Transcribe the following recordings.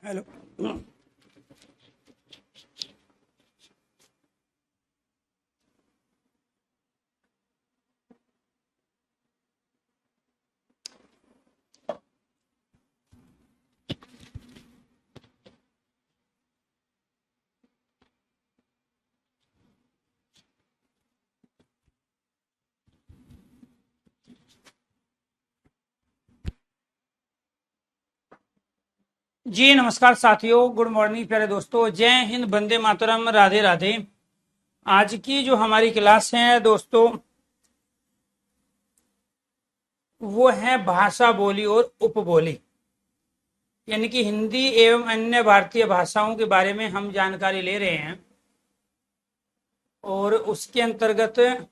Hello. जी नमस्कार साथियों, good morning प्यारे दोस्तों, जय हिंद, वंदे मातरम, राधे राधे। आज की जो हमारी क्लास है दोस्तों, वो है भाषा बोली और उपबोली, यानी कि हिंदी एवं अन्य भारतीय भाषाओं के बारे में हम जानकारी ले रहे हैं। और उसके अंतर्गत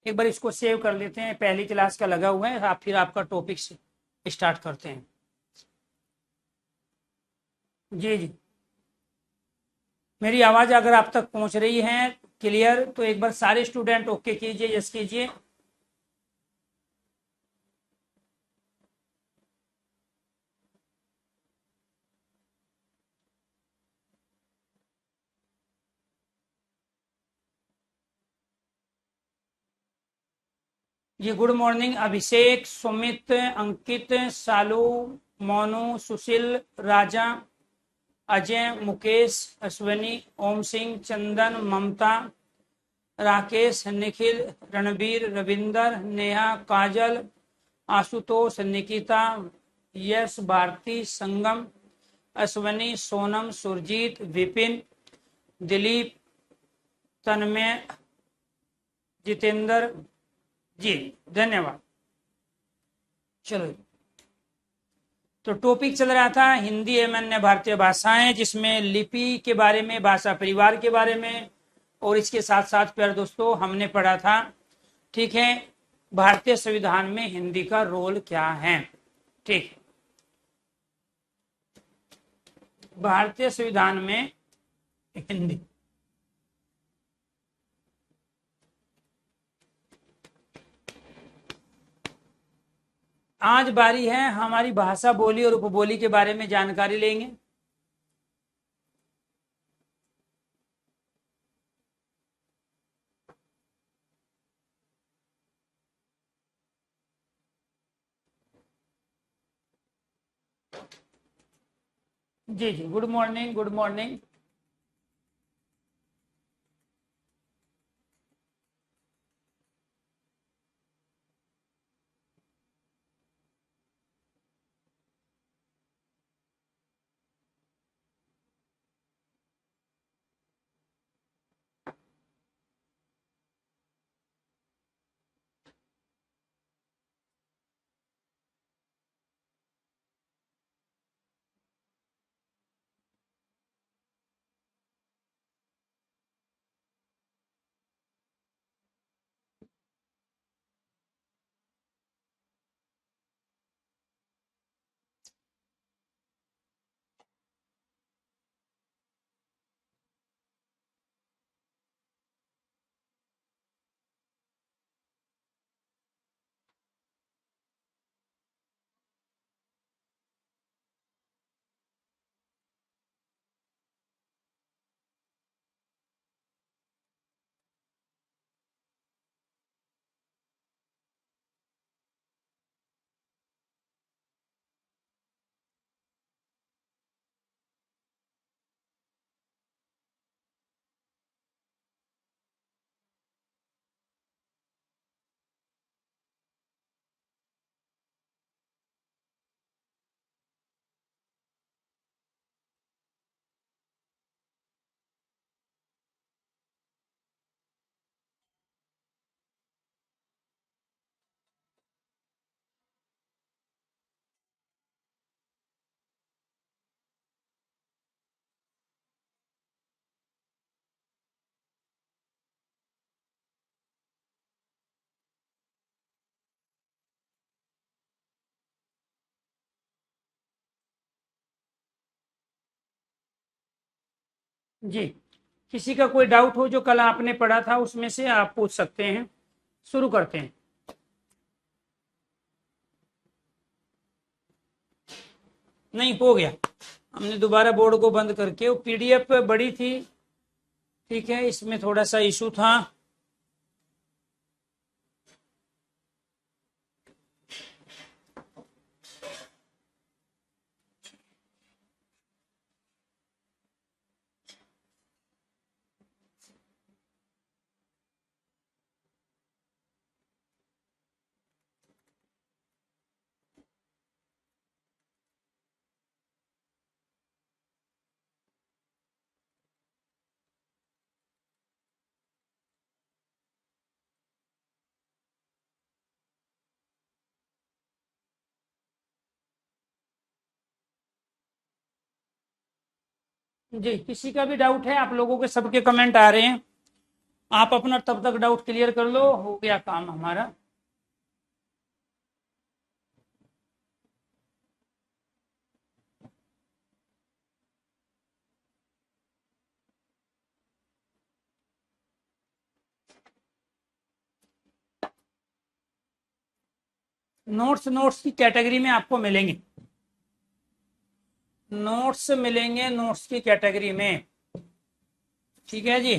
एक बार इसको सेव कर लेते हैं, पहली क्लास का लगा हुआ है। आप फिर आपका टॉपिक स्टार्ट करते हैं। जी जी, मेरी आवाज अगर आप तक पहुंच रही है क्लियर, तो एक बार सारे स्टूडेंट ओके कीजिए, यस कीजिए। जी गुड मॉर्निंग अभिषेक, सुमित, अंकित, सालू, मोनू, सुशील, राजा, अजय, मुकेश, अश्वनी, ओम सिंह, चंदन, ममता, राकेश, निखिल, रणबीर, रविंदर, नेहा, काजल, आशुतोष, निकिता, यश, भारती, संगम, अश्वनी, सोनम, सुरजीत, विपिन, दिलीप, तन्मय, जितेंद्र। जी धन्यवाद। चलो, तो टॉपिक चल रहा था हिंदी एवं अन्य भारतीय भाषाएं, जिसमें लिपि के बारे में, भाषा परिवार के बारे में, और इसके साथ साथ प्यारे दोस्तों हमने पढ़ा था, ठीक है, भारतीय संविधान में हिंदी का रोल क्या है। ठीक, भारतीय संविधान में हिंदी। आज बारी है हमारी भाषा बोली और उपबोली के बारे में जानकारी लेंगे। जी जी, गुड मॉर्निंग, गुड मॉर्निंग। जी, किसी का कोई डाउट हो जो कल आपने पढ़ा था उसमें से आप पूछ सकते हैं। शुरू करते हैं। नहीं, हो गया। हमने दोबारा बोर्ड को बंद करके, वो पीडीएफ बड़ी थी, ठीक है, इसमें थोड़ा सा इशू था। जी, किसी का भी डाउट है? आप लोगों के सबके कमेंट आ रहे हैं, आप अपना तब तक डाउट क्लियर कर लो, हो गया काम हमारा। नोट्स नोट्स की कैटेगरी में आपको मिलेंगे, नोट्स मिलेंगे नोट्स की कैटेगरी में, ठीक है जी।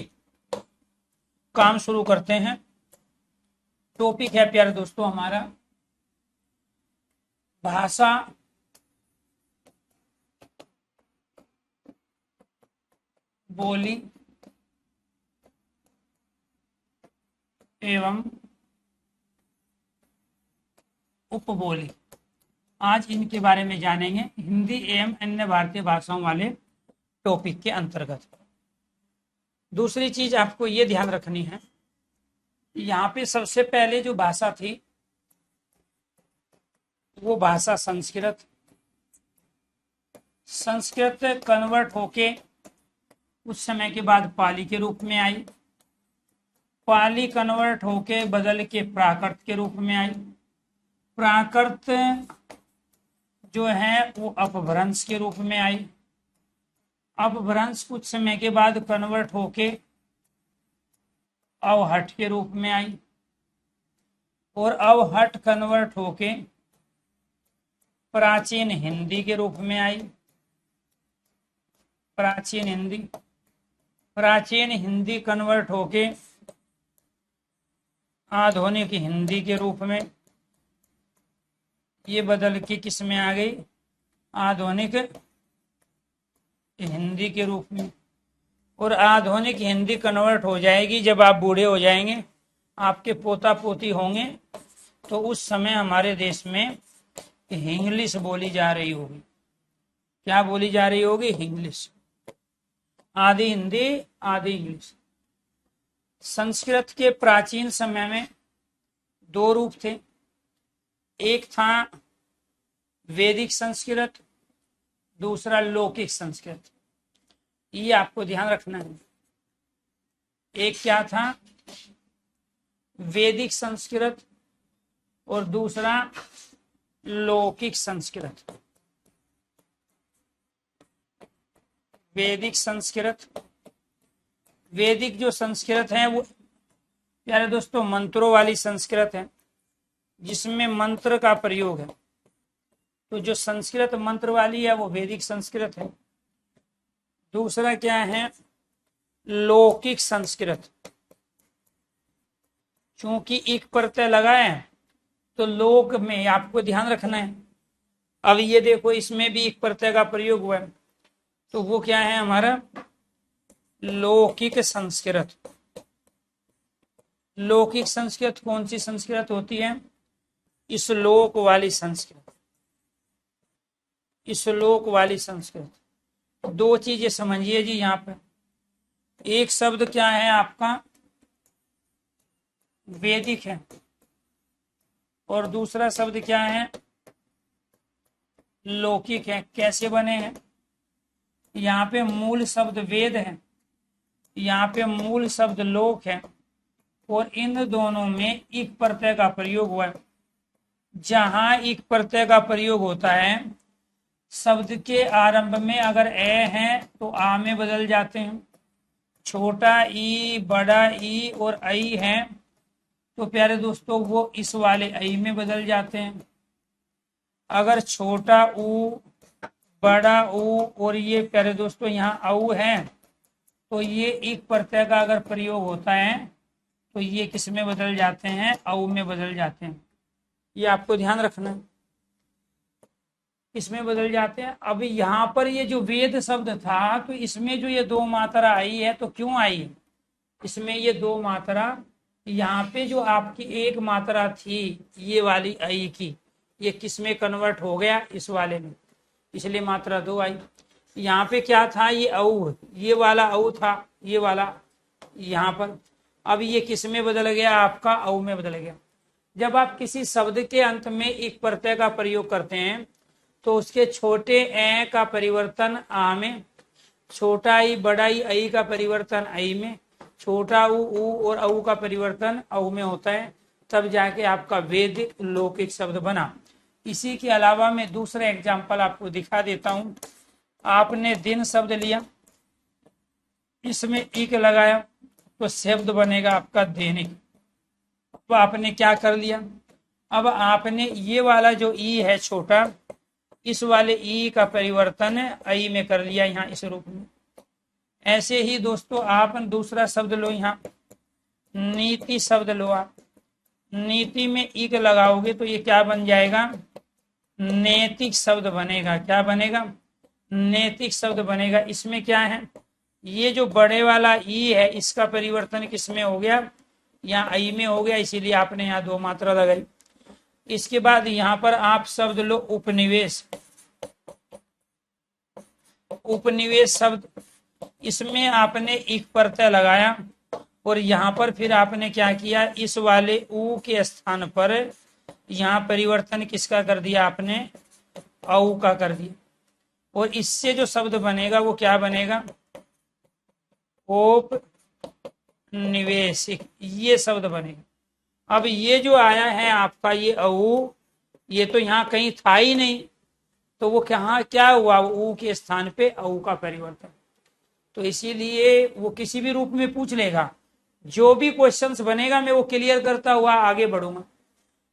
काम शुरू करते हैं। टॉपिक है प्यारे दोस्तों हमारा भाषा बोली एवं उपबोली। आज इनके बारे में जानेंगे, हिंदी एवं अन्य भारतीय भाषाओं वाले टॉपिक के अंतर्गत। दूसरी चीज आपको ये ध्यान रखनी है, यहाँ पे सबसे पहले जो भाषा थी वो भाषा संस्कृत। संस्कृत कन्वर्ट होके कुछ समय के बाद पाली के रूप में आई, पाली कन्वर्ट होके बदल के प्राकृत के रूप में आई, प्राकृत जो है वो अपभ्रंश के रूप में आई, अपभ्रंश कुछ समय के बाद कन्वर्ट होके अवहट के रूप में आई, और अवहट कन्वर्ट होके प्राचीन हिंदी के रूप में आई, प्राचीन हिंदी, प्राचीन हिंदी कन्वर्ट होके आधुनिक हिंदी के रूप में, ये बदल के किस में आ गई, आधुनिक हिंदी के रूप में। और आधुनिक हिंदी कन्वर्ट हो जाएगी जब आप बूढ़े हो जाएंगे, आपके पोता पोती होंगे, तो उस समय हमारे देश में इंग्लिश बोली जा रही होगी। क्या बोली जा रही होगी? इंग्लिश। आधी हिंदी आधी इंग्लिश। संस्कृत के प्राचीन समय में दो रूप थे, एक था वैदिक संस्कृत, दूसरा लौकिक संस्कृत। ये आपको ध्यान रखना है। एक क्या था? वैदिक संस्कृत, और दूसरा लौकिक संस्कृत। वैदिक संस्कृत, वैदिक जो संस्कृत है वो प्यारे दोस्तों मंत्रों वाली संस्कृत है, जिसमें मंत्र का प्रयोग है। तो जो संस्कृत मंत्र वाली है वो वैदिक संस्कृत है। दूसरा क्या है? लौकिक संस्कृत। चूंकि एक प्रत्यय लगा है तो लोक में आपको ध्यान रखना है। अब ये देखो, इसमें भी एक प्रत्यय का प्रयोग हुआ है, तो वो क्या है हमारा? लौकिक संस्कृत। लौकिक संस्कृत कौन सी संस्कृत होती है? इस लोक वाली संस्कृत, इस लोक वाली संस्कृत। दो चीजें समझिए जी यहाँ पर। एक शब्द क्या है आपका? वैदिक है, और दूसरा शब्द क्या है? लौकिक है। कैसे बने हैं? यहाँ पे मूल शब्द वेद है, यहाँ पे मूल शब्द लोक है, और इन दोनों में एक प्रत्यय का प्रयोग हुआ है। जहां एक प्रत्यय का प्रयोग होता है, शब्द के आरंभ में अगर ए है तो आ में बदल जाते हैं, छोटा ई, बड़ा ई और आई है, तो प्यारे दोस्तों वो इस वाले आई में बदल जाते हैं। अगर छोटा ऊ, बड़ा ऊ और ये प्यारे दोस्तों यहाँ औ है, तो ये एक प्रत्यय का अगर प्रयोग होता है तो ये किस में बदल जाते हैं? औ में बदल जाते हैं। ये आपको ध्यान रखना है, इसमें बदल जाते हैं। अब यहाँ पर ये जो वेद शब्द था, तो इसमें जो ये दो मात्रा आई है, तो क्यों आई इसमें ये दो मात्रा? यहाँ पे जो आपकी एक मात्रा थी ये वाली आई की, ये किस में कन्वर्ट हो गया? इस वाले में, इसलिए मात्रा दो आई। यहाँ पे क्या था? ये औ, ये वाला औ था, ये वाला यहाँ पर। अब ये किस में बदल गया? आपका औ में बदल गया। जब आप किसी शब्द के अंत में एक प्रत्यय का प्रयोग करते हैं तो उसके छोटे ए का परिवर्तन आ में, छोटा ई, बड़ा ई, आई का परिवर्तन आई में, छोटा ऊ और औ का परिवर्तन औ में होता है, तब जाके आपका वैदिक लौकिक शब्द बना। इसी के अलावा मैं दूसरा एग्जाम्पल आपको दिखा देता हूं। आपने दिन शब्द लिया, इसमें इक लगाया तो शब्द बनेगा आपका दैनिक। तो आपने क्या कर लिया? अब आपने ये वाला जो ई है छोटा, इस वाले ई का परिवर्तन आई में कर लिया यहाँ इस रूप में। ऐसे ही दोस्तों आप दूसरा शब्द लो, यहाँ नीति शब्द लो आप। नीति में इक लगाओगे तो ये क्या बन जाएगा? नैतिक शब्द बनेगा। क्या बनेगा? नैतिक शब्द बनेगा। इसमें क्या है? ये जो बड़े वाला ई है इसका परिवर्तन किसमें हो गया? यहाँ आई में हो गया, इसीलिए आपने यहाँ दो मात्रा लगाई। इसके बाद यहाँ पर आप शब्द लो उपनिवेश। उपनिवेश शब्द, इसमें आपने एक प्रत्यय लगाया और यहाँ पर फिर आपने क्या किया? इस वाले ऊ के स्थान पर यहाँ परिवर्तन किसका कर दिया? आपने औ का कर दिया। और इससे जो शब्द बनेगा वो क्या बनेगा? औपनिवेशिक, ये शब्द बनेगा। अब ये जो आया है आपका ये औ, ये तो यहाँ कहीं था ही नहीं, तो वो क्या हुआ? ऊ के स्थान पे औ का परिवर्तन। तो इसीलिए वो किसी भी रूप में पूछ लेगा, जो भी क्वेश्चंस बनेगा मैं वो क्लियर करता हुआ आगे बढ़ूंगा।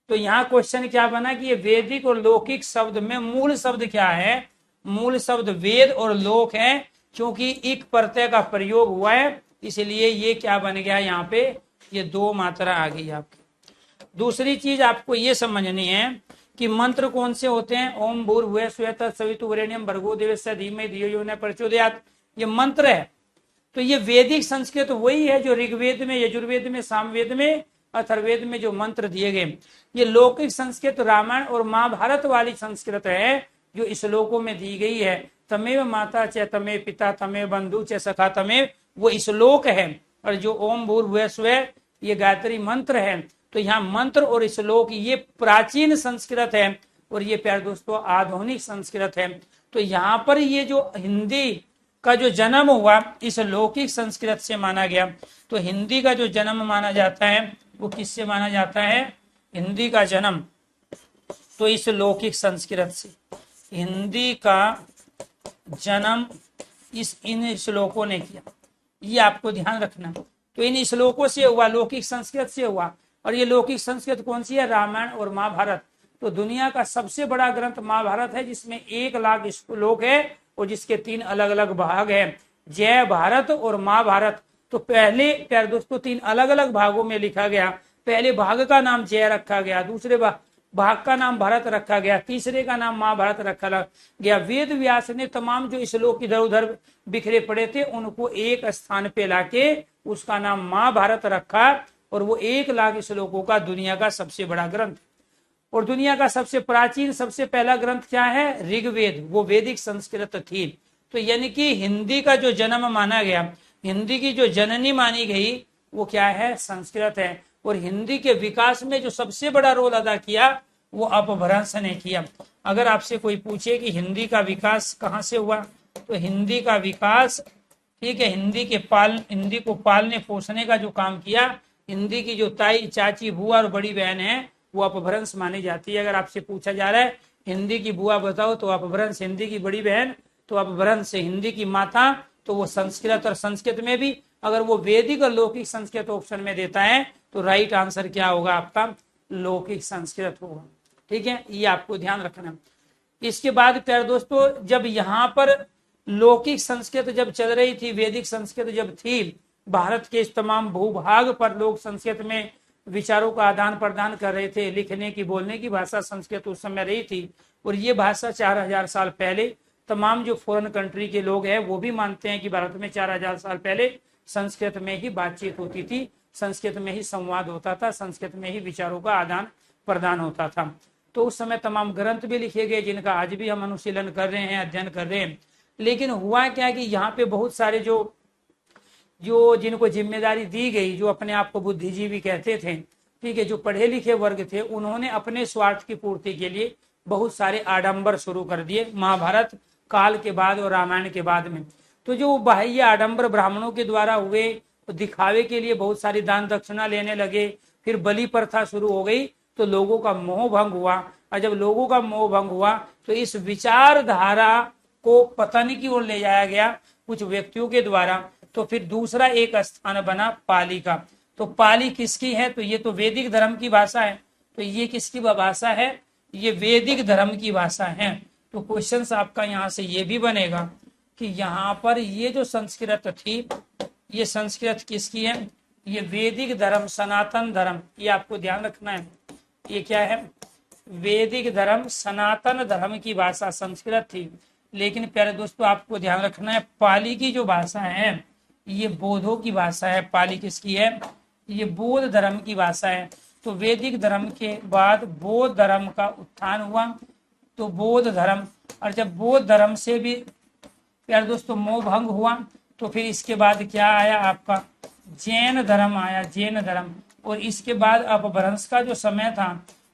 तो यहाँ क्वेश्चन क्या बना कि ये वैदिक और लौकिक शब्द में मूल शब्द क्या है? मूल शब्द वेद और लोक है, क्योंकि एक प्रत्यय का प्रयोग हुआ है, इसलिए ये क्या बन गया? यहाँ पे ये दो मात्रा आ गई आपकी। दूसरी चीज आपको ये समझनी है कि मंत्र कौन से होते हैं? ओम भूर्भुवः स्वः तत्सवितुर्वरेण्यं भर्गो देवस्य धीमहि धियो यो न प्रचोदयात्, ये मंत्र है। तो ये वैदिक संस्कृत वही है जो ऋग्वेद में, यजुर्वेद में, सामवेद में, अथर्ववेद में जो मंत्र दिए गए। ये लौकिक संस्कृत रामायण और महाभारत वाली संस्कृत है जो श्लोकों में दी गई है। तमेव माता च तमेव पिता तमेव बंधु च सखा तमेव, वो श्लोक है। और जो ओम भूर्भुवः स्वः ये गायत्री मंत्र है। तो यहाँ मंत्र और श्लोक ये प्राचीन संस्कृत है और ये प्यारे दोस्तों आधुनिक संस्कृत है। तो यहाँ पर ये जो हिंदी का जो जन्म हुआ इस लौकिक संस्कृत से माना गया। तो हिंदी का जो जन्म माना जाता है वो किससे माना जाता है? हिंदी का जन्म तो इस लौकिक संस्कृत से। हिंदी का जन्म इन श्लोकों ने किया, ये आपको ध्यान रखना। तो इन श्लोकों से हुआ, लौकिक संस्कृत से हुआ। और ये लौकिक संस्कृत कौन सी है? रामायण और महाभारत। तो दुनिया का सबसे बड़ा ग्रंथ महाभारत है, जिसमें 1 लाख श्लोक है और जिसके 3 अलग अलग भाग है, जय भारत और महाभारत। तो पहले प्यारे दोस्तों 3 अलग अलग भागों में लिखा गया। पहले भाग का नाम जय रखा गया, दूसरे भाग का नाम भारत रखा गया, तीसरे का नाम महाभारत रखा गया। वेद व्यास ने तमाम जो श्लोक इधर उधर बिखरे पड़े थे उनको एक स्थान पे लाके उसका नाम महाभारत रखा। और वो 1 लाख श्लोकों का दुनिया का सबसे बड़ा ग्रंथ। और दुनिया का सबसे प्राचीन सबसे पहला ग्रंथ क्या है? ऋग्वेद, वो वैदिक संस्कृत थी। तो यानी कि हिंदी का जो जन्म माना गया, हिंदी की जो जननी मानी गई वो क्या है? संस्कृत है। और हिंदी के विकास में जो सबसे बड़ा रोल अदा किया वो अपभ्रंश ने किया। अगर आपसे कोई पूछे कि हिंदी का विकास कहाँ से हुआ, तो हिंदी का विकास, ठीक है, हिंदी को पालने पोसने का जो काम किया, हिंदी की जो ताई, चाची, बुआ और बड़ी बहन है वो अपभ्रंश मानी जाती है। अगर आपसे पूछा जा रहा है हिंदी की बुआ बताओ तो अपभ्रंश, हिंदी की बड़ी बहन तो अपभ्रंश, हिंदी की माता तो वो संस्कृत, और संस्कृत में भी अगर वो वैदिक और लौकिक संस्कृत ऑप्शन में देता है तो राइट आंसर क्या होगा आपका, लौकिक संस्कृत होगा। ठीक है, ये आपको ध्यान रखना। इसके बाद प्यारे दोस्तों, जब यहाँ पर लौकिक संस्कृत जब चल रही थी, वैदिक संस्कृत जब थी, भारत के इस तमाम भूभाग पर लोग संस्कृत में विचारों का आदान प्रदान कर रहे थे, लिखने की बोलने की भाषा संस्कृत उस समय रही थी। और ये भाषा 4000 साल पहले तमाम जो फॉरेन कंट्री के लोग हैं वो भी मानते हैं कि भारत में 4000 साल पहले संस्कृत में ही बातचीत होती थी, संस्कृत में ही संवाद होता था, संस्कृत में ही विचारों का आदान प्रदान होता था। तो उस समय तमाम ग्रंथ भी लिखे गए जिनका आज भी हम अनुशीलन कर रहे हैं, अध्ययन कर रहे हैं। लेकिन हुआ क्या कि यहाँ पे बहुत सारे जो जिनको जिम्मेदारी दी गई, जो अपने आप को बुद्धिजीवी कहते थे, ठीक है, जो पढ़े लिखे वर्ग थे, उन्होंने अपने स्वार्थ की पूर्ति के लिए बहुत सारे आडंबर शुरू कर दिए महाभारत काल के बाद और रामायण के बाद में। तो जो बाह्य आडंबर ब्राह्मणों के द्वारा हुए, तो दिखावे के लिए बहुत सारी दान दक्षिणा लेने लगे, फिर बलि प्रथा शुरू हो गई, तो लोगों का मोह भंग हुआ। और जब लोगों का मोह भंग हुआ तो इस विचारधारा को पतन की ओर ले जाया गया कुछ व्यक्तियों के द्वारा। तो फिर दूसरा एक स्थान बना पाली का। तो पाली किसकी है, तो ये तो वैदिक धर्म की भाषा है। तो ये किसकी भाषा है, ये वैदिक धर्म की भाषा है। तो क्वेश्चन आपका यहाँ से ये भी बनेगा कि यहाँ पर ये जो संस्कृत थी, ये संस्कृत किसकी है, ये वैदिक धर्म, सनातन धर्म, ये आपको ध्यान रखना है। ये क्या है, वैदिक धर्म, सनातन धर्म की भाषा संस्कृत थी। लेकिन प्यारे दोस्तों आपको ध्यान रखना है, पाली की जो भाषा है ये बौद्धों की भाषा है। पाली किसकी है, ये बौद्ध धर्म की भाषा है। तो वैदिक धर्म के बाद बौद्ध धर्म का उत्थान हुआ। तो बौद्ध धर्म, और जब बौद्ध धर्म से भी प्यारे दोस्तों मोह भंग हुआ, तो फिर इसके बाद क्या आया आपका, जैन धर्म आया, जैन धर्म। और इसके बाद अपभ्रंश का जो समय था,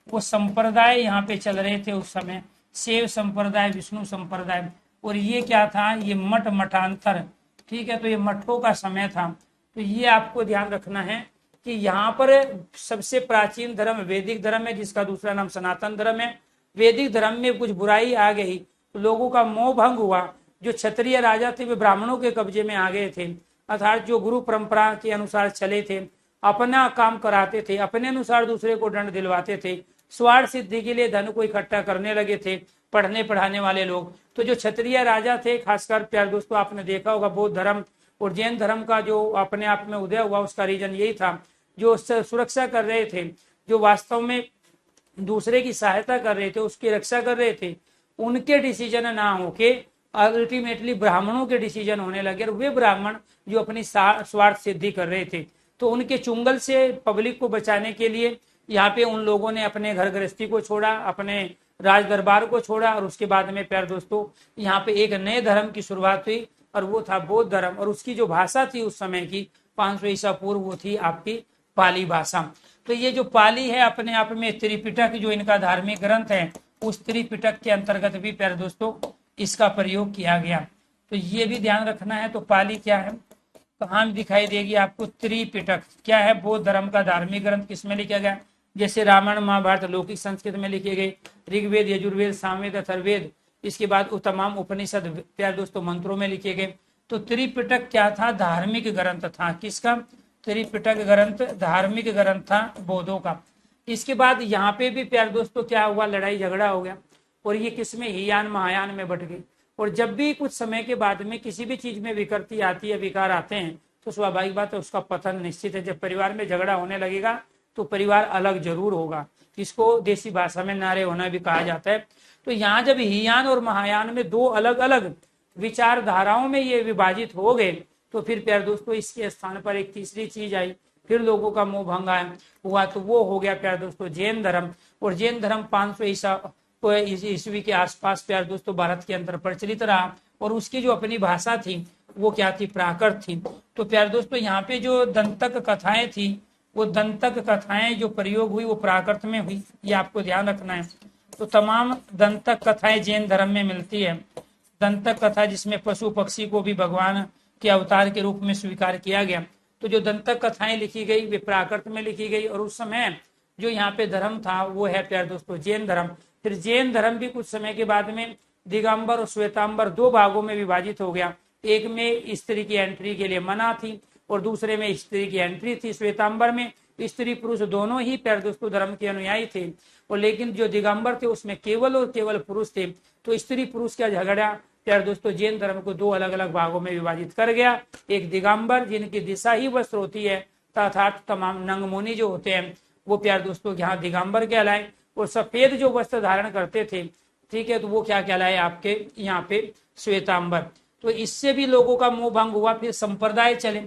वो संप्रदाय यहाँ पे चल रहे थे उस समय, शैव संप्रदाय, विष्णु संप्रदाय, और ये क्या था, ये मठ मठांतर। ठीक है, तो ये मठों का समय था। तो ये आपको ध्यान रखना है कि यहाँ पर सबसे प्राचीन धर्म वैदिक धर्म है, जिसका दूसरा नाम सनातन धर्म है। वैदिक धर्म में कुछ बुराई आ गई, तो लोगों का मोह भंग हुआ। जो क्षत्रिय राजा थे वे ब्राह्मणों के कब्जे में आ गए थे, अर्थात जो गुरु परंपरा के अनुसार चले थे, अपना काम कराते थे, अपने अनुसार दूसरे को दंड दिलवाते थे, स्वार्थ सिद्धि के लिए धन को इकट्ठा करने लगे थे पढ़ने पढ़ाने वाले लोग। तो जो क्षत्रिय राजा थे, खासकर प्यारे दोस्तों आपने देखा होगा बौद्ध धर्म और जैन धर्म का जो अपने आप में उदय हुआ, उसका रीजन यही था, जो सुरक्षा कर रहे थे, जो वास्तव में दूसरे की सहायता कर रहे थे, उसकी रक्षा कर रहे थे, उनके डिसीजन ना होके अल्टीमेटली ब्राह्मणों के डिसीजन होने लगे। और वे ब्राह्मण जो अपनी स्वार्थ सिद्धि कर रहे थे, तो उनके चुंगल से पब्लिक को बचाने के लिए यहाँ पे उन लोगों ने अपने घर गृहस्थी को छोड़ा, अपने राज दरबार को छोड़ा, और उसके बाद में प्यारे दोस्तों यहाँ पे एक नए धर्म की शुरुआत हुई, और वो था बौद्ध धर्म। और उसकी जो भाषा थी उस समय की 500 ईसा पूर्व, वो थी आपकी पाली भाषा। तो ये जो पाली है अपने आप में त्रिपिटक जो इनका धार्मिक ग्रंथ है, उस त्रिपिटक के अंतर्गत भी प्यारे दोस्तों इसका प्रयोग किया गया। तो ये भी ध्यान रखना है। तो पाली क्या है, कहाँ दिखाई देगी आपको, त्रिपिटक क्या है, बौद्ध धर्म का धार्मिक ग्रंथ। किसमें लिखा गया, जैसे रामायण महाभारत लौकिक संस्कृत में लिखे गए, ऋग्वेद यजुर्वेद सामवेद अथर्ववेद, इसके बाद तमाम उपनिषद प्यारे दोस्तों मंत्रों में लिखे गए। तो त्रिपिटक क्या था, धार्मिक ग्रंथ था। किसका, त्रिपिटक ग्रंथ धार्मिक ग्रंथ था बौद्धों का। इसके बाद यहाँ पे भी प्यारे दोस्तों क्या हुआ, लड़ाई झगड़ा हो गया, और ये किसमें, हीयान महायान में बट गई। और जब भी कुछ समय के बाद में किसी भी चीज में विकृति आती है, विकार आते हैं, तो स्वाभाविक बात है उसका पतन निश्चित है। जब परिवार में झगड़ा होने लगेगा तो परिवार अलग जरूर होगा। इसको देसी भाषा में नारे होना भी कहा जाता है। तो यहाँ जब हीयान और महायान में दो अलग अलग विचारधाराओं में ये विभाजित हो गए, तो फिर प्यारे दोस्तों इसके स्थान पर एक तीसरी चीज आई, फिर लोगों का मोह भंग हुआ, तो वो हो गया प्यारे दोस्तों जैन धर्म। और जैन धर्म 500 ईस्वी के आसपास प्यारे दोस्तों भारत के अंदर प्रचलित रहा, और उसकी जो अपनी भाषा थी वो क्या थी, प्राकृत थी। तो प्यारे दोस्तों यहाँ पे जो दंतक कथाएं थी, वो दंतक कथाएं जो प्रयोग हुई वो प्राकृत में हुई, ये आपको ध्यान रखना है। तो तमाम दंतक कथाएं जैन धर्म में मिलती है। दंतक कथा जिसमें पशु पक्षी को भी भगवान के अवतार के रूप में स्वीकार किया गया। तो जो दंतक कथाएं लिखी गई वे प्राकृत में लिखी गई, और उस समय जो यहाँ पे धर्म था वो है प्यारे दोस्तों जैन धर्म। फिर जैन धर्म भी कुछ समय के बाद में दिगंबर और श्वेतांबर दो भागों में विभाजित हो गया। एक में स्त्री की एंट्री के लिए मना थी और दूसरे में स्त्री की एंट्री थी। श्वेतांबर में स्त्री पुरुष दोनों ही प्यारे दोस्तों धर्म के अनुयायी थे, और लेकिन जो दिगंबर थे उसमें केवल और केवल पुरुष थे। तो स्त्री पुरुष का झगड़ा प्यारे दोस्तों जैन धर्म को दो अलग अलग भागों में विभाजित कर गया। एक दिगंबर जिनकी दिशा ही वस्त्र होती है, तथा तमाम नंगमुनि जो होते हैं वो प्यारे दोस्तों यहाँ दिगंबर कहलाए, और सफेद जो वस्त्र धारण करते थे, ठीक है, तो वो क्या कहलाए आपके यहाँ पे श्वेतांबर। तो इससे भी लोगों का मोह भंग हुआ। फिर संप्रदाय चले,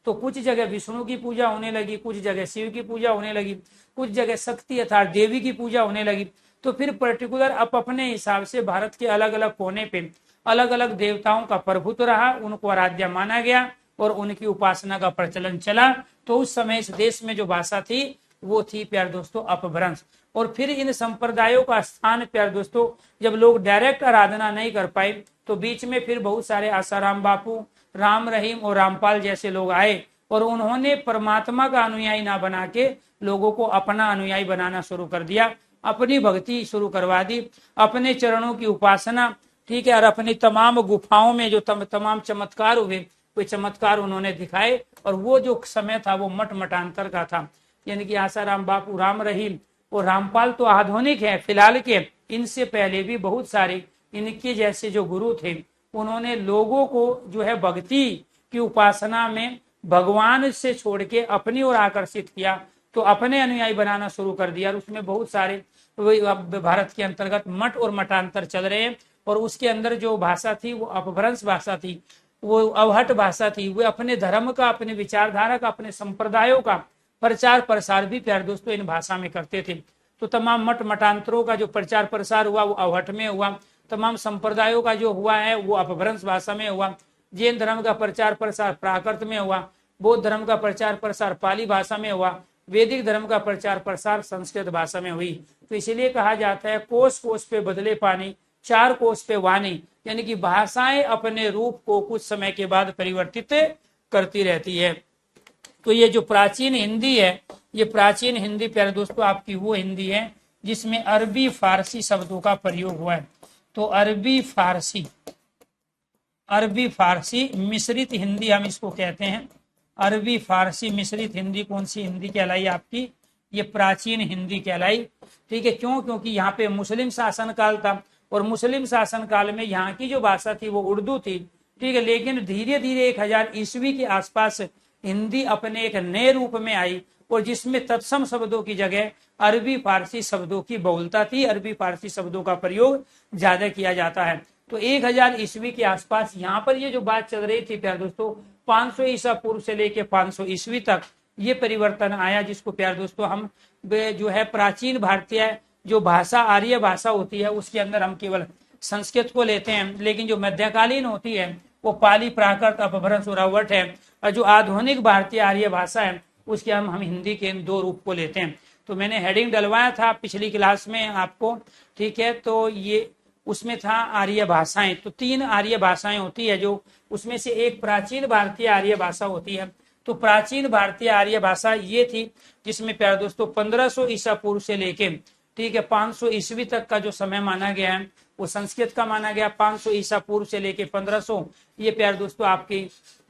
तो कुछ जगह विष्णु की पूजा होने लगी, कुछ जगह शिव की पूजा होने लगी, कुछ जगह शक्ति अर्थात देवी की पूजा होने लगी। तो फिर पर्टिकुलर अपने हिसाब से भारत के अलग अलग कोने पे अलग अलग देवताओं का प्रभुत्व रहा, उनको आराध्य माना गया और उनकी उपासना का प्रचलन चला। तो उस समय इस देश में जो भाषा थी वो थी प्यारे दोस्तों अपभ्रंश। और फिर इन संप्रदायों का स्थान प्यारे दोस्तों जब लोग डायरेक्ट आराधना नहीं कर पाए, तो बीच में फिर बहुत सारे आसाराम बापू, राम रहीम और रामपाल जैसे लोग आए, और उन्होंने परमात्मा का अनुयायी ना बना के लोगों को अपना अनुयायी बनाना शुरू कर दिया, अपनी भक्ति शुरू करवा दी, अपने चरणों की उपासना, ठीक है, और अपनी तमाम गुफाओं में जो तमाम चमत्कार हुए वे चमत्कार उन्होंने दिखाए। और वो जो समय था वो मठ मठांतर का था, यानी कि आसाराम बापू, राम रहीम और रामपाल तो आधुनिक है फिलहाल के, इनसे पहले भी बहुत सारे इनके जैसे जो गुरु थे उन्होंने लोगों को जो है भक्ति की उपासना में भगवान से छोड़ के अपनी ओर आकर्षित किया, तो अपने अनुयायी बनाना शुरू कर दिया। और उसमें बहुत सारे भारत के अंतर्गत मठ और मठांतर चल रहे हैं, और उसके अंदर जो भाषा थी वो अपभ्रंश भाषा थी, वो अवहट भाषा थी। वे अपने धर्म का, अपने विचारधारा का, अपने संप्रदायों का प्रचार प्रसार भी प्यारे दोस्तों इन भाषा में करते थे। तो तमाम मठ मठांतरों का जो प्रचार प्रसार हुआ वो अवहट में हुआ, तमाम संप्रदायों का जो हुआ है वो अपभ्रंश भाषा में हुआ। जैन धर्म का प्रचार प्रसार प्राकृत में हुआ, बौद्ध धर्म का प्रचार प्रसार पाली भाषा में हुआ, वैदिक धर्म का प्रचार प्रसार संस्कृत भाषा में हुई। तो इसलिए कहा जाता है कोस कोस पे बदले पानी, चार कोस पे वाणी, यानी कि भाषाएं अपने रूप को कुछ समय के बाद परिवर्तित करती रहती है। तो ये जो प्राचीन हिंदी है, ये प्राचीन हिंदी प्यारे दोस्तों आपकी वो हिंदी है जिसमें अरबी फारसी शब्दों का प्रयोग हुआ है। तो अरबी फारसी मिश्रित हिंदी हम इसको कहते हैं। अरबी फारसी मिश्रित हिंदी कौन सी हिंदी कहलाई आपकी? ये प्राचीन हिंदी कहलाई। ठीक है, क्यों? क्योंकि यहाँ पे मुस्लिम शासन काल था, और मुस्लिम शासन काल में यहाँ की जो भाषा थी वो उर्दू थी। ठीक है, लेकिन धीरे धीरे 1000 ईस्वी के आसपास हिंदी अपने एक नए रूप में आई, और जिसमें तत्सम शब्दों की जगह अरबी फारसी शब्दों की बहुलता थी, अरबी फारसी शब्दों का प्रयोग ज्यादा किया जाता है। तो 1000 ईस्वी के आसपास यहाँ पर ये जो बात चल रही थी प्यारे दोस्तों, 500 ईसा पूर्व से लेके 500 ईस्वी तक ये परिवर्तन आया, जिसको प्यारे दोस्तों हम जो है प्राचीन भारतीय जो भाषा आर्य भाषा होती है उसके अंदर हम केवल संस्कृत को लेते हैं, लेकिन जो मध्यकालीन होती है वो पाली, प्राकृत, अपभ्रंश और अवहट है, और जो आधुनिक भारतीय आर्य भाषा है उसके हम हिंदी के इन दो रूप को लेते हैं। तो मैंने हेडिंग डलवाया था पिछली क्लास में आपको, ठीक है, तो ये उसमें था आर्य भाषाएं। तो 3 आर्य भाषाएं होती है, जो उसमें से एक प्राचीन भारतीय आर्य भाषा होती है। तो प्राचीन भारतीय आर्य भाषा ये थी जिसमें प्यारे दोस्तों 1500 ईसा पूर्व से लेके, ठीक है, 500 ईस्वी तक का जो समय माना गया है वो संस्कृत का माना गया। 500 ईसा पूर्व से लेके 1500 ये प्यारे दोस्तों आपकी,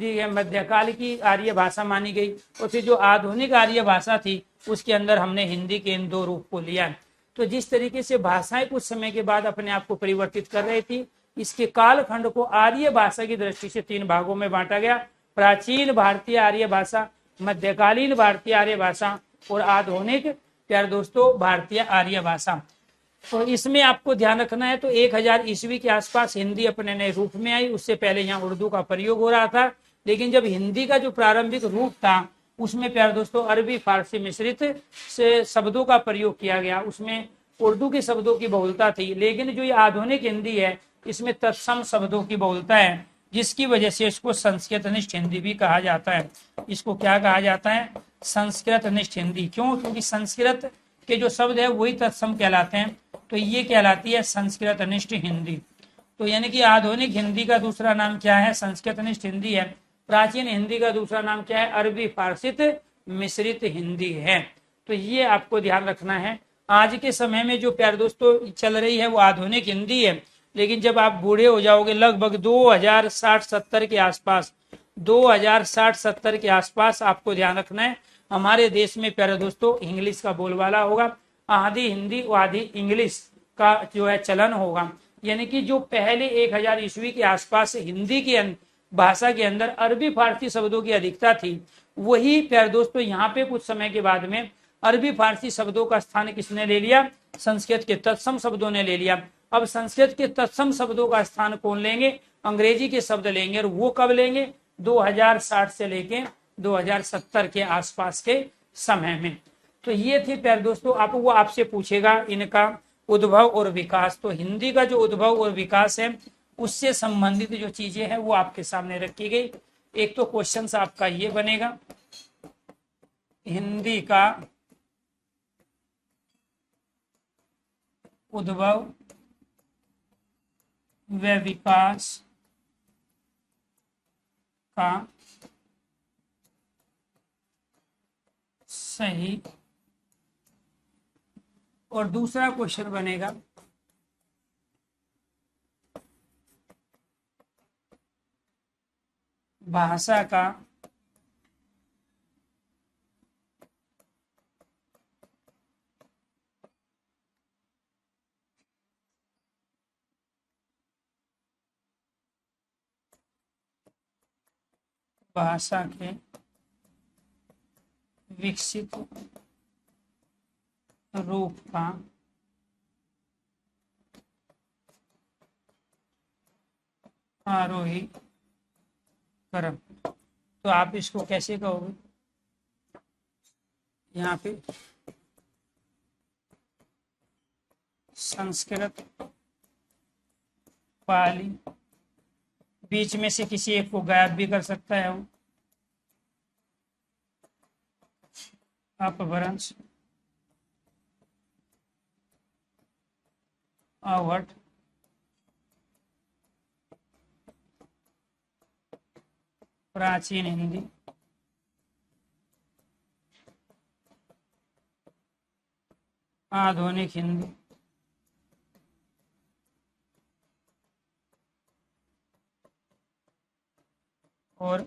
ठीक है, मध्यकाल की आर्य भाषा मानी गई। और फिर जो आधुनिक आर्य भाषा थी उसके अंदर हमने हिंदी के इन 2 रूप को लिया। तो जिस तरीके से भाषाएं कुछ समय के बाद अपने आप को परिवर्तित कर रही थी, इसके कालखंड को आर्य भाषा की दृष्टि से 3 भागों में बांटा गया: प्राचीन भारतीय आर्य भाषा, मध्यकालीन भारतीय आर्य भाषा और आधुनिक प्यारे दोस्तों भारतीय आर्य भाषा। तो इसमें आपको ध्यान रखना है, तो 1000 ईस्वी के आसपास हिंदी अपने नए रूप में आई। उससे पहले यहाँ उर्दू का प्रयोग हो रहा था, लेकिन जब हिंदी का जो प्रारंभिक रूप था उसमें प्यारे दोस्तों अरबी फारसी मिश्रित से शब्दों का प्रयोग किया गया, उसमें उर्दू के शब्दों की बहुलता थी। लेकिन जो ये आधुनिक हिंदी है इसमें तत्सम शब्दों की बहुलता है, जिसकी वजह से इसको संस्कृतनिष्ठ हिंदी भी कहा जाता है। इसको क्या कहा जाता है? संस्कृतनिष्ठ हिंदी। क्यों? क्योंकि संस्कृत के जो शब्द है वही तत्सम कहलाते हैं, तो ये कहलाती है संस्कृतनिष्ठ हिंदी। तो यानी कि आधुनिक हिंदी का दूसरा नाम क्या है? संस्कृतनिष्ठ हिंदी है। प्राचीन हिंदी का दूसरा नाम क्या है? अरबी फारसित मिश्रित हिंदी है। तो ये आपको ध्यान रखना है। आज के समय में जो प्यारे दोस्तों चल रही है वो आधुनिक हिंदी है, लेकिन जब आप बूढ़े हो जाओगे लगभग 2060-70 के आसपास, 2060-70 के आसपास आपको ध्यान रखना है हमारे देश में प्यारे दोस्तों इंग्लिश का बोलबाला होगा, आधी हिंदी और आधी इंग्लिश का जो है चलन होगा। यानी कि जो पहले 1000 ईस्वी के आसपास हिंदी की भाषा के अंदर अरबी फारसी शब्दों की अधिकता थी, वही प्यारे दोस्तों यहाँ पे कुछ समय के बाद में अरबी फारसी शब्दों का स्थान किसने ले लिया? संस्कृत के तत्सम शब्दों ने ले लिया। अब संस्कृत के तत्सम शब्दों का स्थान कौन लेंगे? अंग्रेजी के शब्द लेंगे। और वो कब लेंगे? 2060 से लेके 2070 के आसपास के समय में। तो ये थे प्यारे दोस्तों, आप वो आपसे पूछेगा इनका उद्भव और विकास। तो हिंदी का जो उद्भव और विकास है उससे संबंधित जो चीजें हैं वो आपके सामने रखी गई। एक तो क्वेश्चन आपका ये बनेगा, हिंदी का उद्भव व विकास का सही। और दूसरा क्वेश्चन बनेगा भाषा का भाषा के विकसित रूप का आरोही क्रम। तो आप इसको कैसे कहोगे? यहाँ पे संस्कृत, पाली, बीच में से किसी एक को गायब भी कर सकता है वो, अपभ्रंश, अवहट, प्राचीन हिंदी, आधुनिक हिंदी, और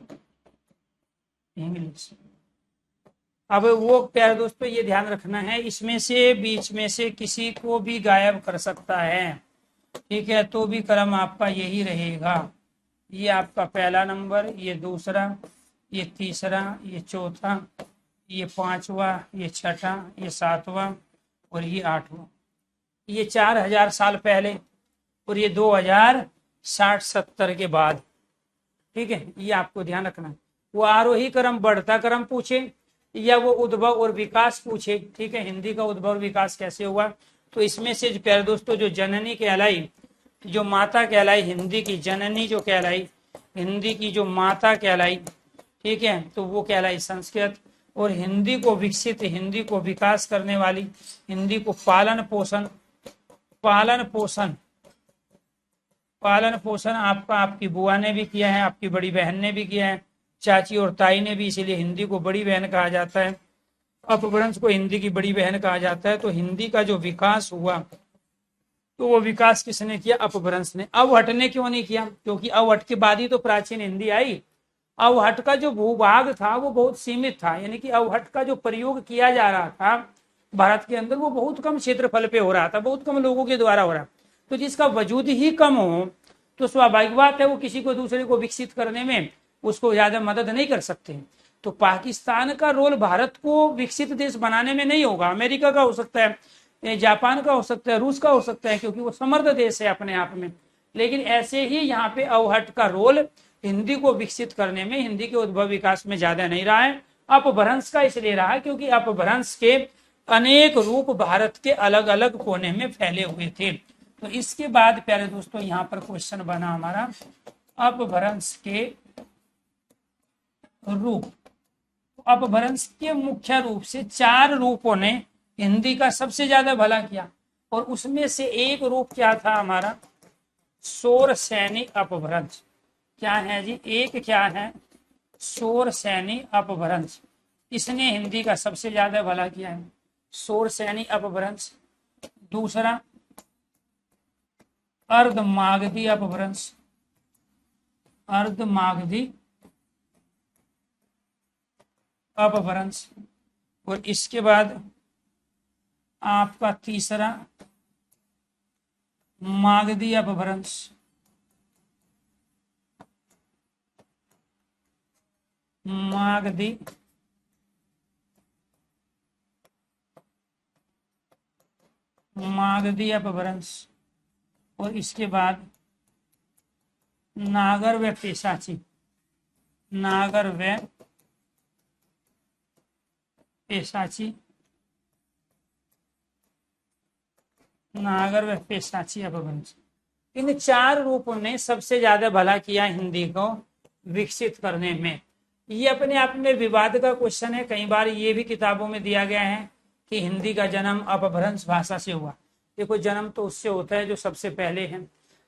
इंग्लिश। अब वो प्यारे दोस्तों ये ध्यान रखना है, इसमें से बीच में से किसी को भी गायब कर सकता है, ठीक है? तो भी क्रम आपका यही रहेगा। ये आपका पहला नंबर, ये दूसरा, ये तीसरा, ये चौथा, ये पांचवा, ये छठा, ये सातवां और ये आठवां। ये 4000 साल पहले और ये 2060-70 के बाद, ठीक है? ये आपको ध्यान रखना है। वो आरोही क्रम, बढ़ता क्रम पूछे या वो उद्भव और विकास पूछे, ठीक है? हिंदी का उद्भव और विकास कैसे हुआ, तो इसमें से प्यारे दोस्तों जो जननी कहलाई, जो माता कहलाई, हिंदी की जननी जो कहलाई, हिंदी की जो माता कहलाई, ठीक है, तो वो कहलाई संस्कृत। और हिंदी को विकसित, हिंदी को विकास करने वाली, हिंदी को पालन पोषण आपका आपकी बुआ ने भी किया है, आपकी बड़ी बहन ने भी किया है, चाची और ताई ने भी, इसीलिए हिंदी को बड़ी बहन कहा जाता है, अपभ्रंश को हिंदी की बड़ी बहन कहा जाता है। तो हिंदी का जो विकास हुआ तो वो विकास किसने किया? अपभ्रंश ने। अवहट ने क्यों नहीं किया? क्योंकि अवहट के बाद ही तो प्राचीन हिंदी आई। अवहट का जो भूभाग था वो बहुत सीमित था, यानी कि अवहट का जो प्रयोग किया जा रहा था भारत के अंदर वो बहुत कम क्षेत्रफल पे हो रहा था, बहुत कम लोगों के द्वारा हो रहा। तो जिसका वजूद ही कम हो तो स्वाभाविक बात है वो किसी को दूसरे को विकसित करने में उसको ज्यादा मदद नहीं कर सकते। तो पाकिस्तान का रोल भारत को विकसित देश बनाने में नहीं होगा, अमेरिका का हो सकता है, जापान का हो सकता है, रूस का हो सकता है, क्योंकि वो समृद्ध देश है अपने आप में। लेकिन ऐसे ही यहाँ पे अवहट का रोल हिंदी को विकसित करने में, हिंदी के उद्भव विकास में ज्यादा नहीं रहा है, अपभ्रंश का इसलिए रहा क्योंकि अपभ्रंश के अनेक रूप भारत के अलग अलग कोने में फैले हुए थे। तो इसके बाद प्यारे दोस्तों यहाँ पर क्वेश्चन बना हमारा अपभ्रंश के रूप। अपभ्रंश के मुख्य रूप से 4 रूपों ने हिंदी का सबसे ज्यादा भला किया, और उसमें से एक रूप क्या था हमारा? शोर सैनी अपभ्रंश। क्या है जी? एक क्या है? शोर सैनी अपभ्रंश। इसने हिंदी का सबसे ज्यादा भला किया है, शोर सैनी अपभ्रंश। दूसरा अर्धमागधी अपभ्रंश, अर्धमागधी अपभ्रंश। और इसके बाद आपका तीसरा मागधी अपभ्रंश, मागधी मागधी अपभ्रंश। और इसके बाद नागर व पेशाची, नागर व पेशाची, नागर व पेशाची अपभ्रंश। इन चार रूपों ने सबसे ज्यादा भला किया हिंदी को विकसित करने में। ये अपने आप में विवाद का क्वेश्चन है, कई बार ये भी किताबों में दिया गया है कि हिंदी का जन्म अपभ्रंश भाषा से हुआ। देखो, जन्म तो उससे होता है जो सबसे पहले है,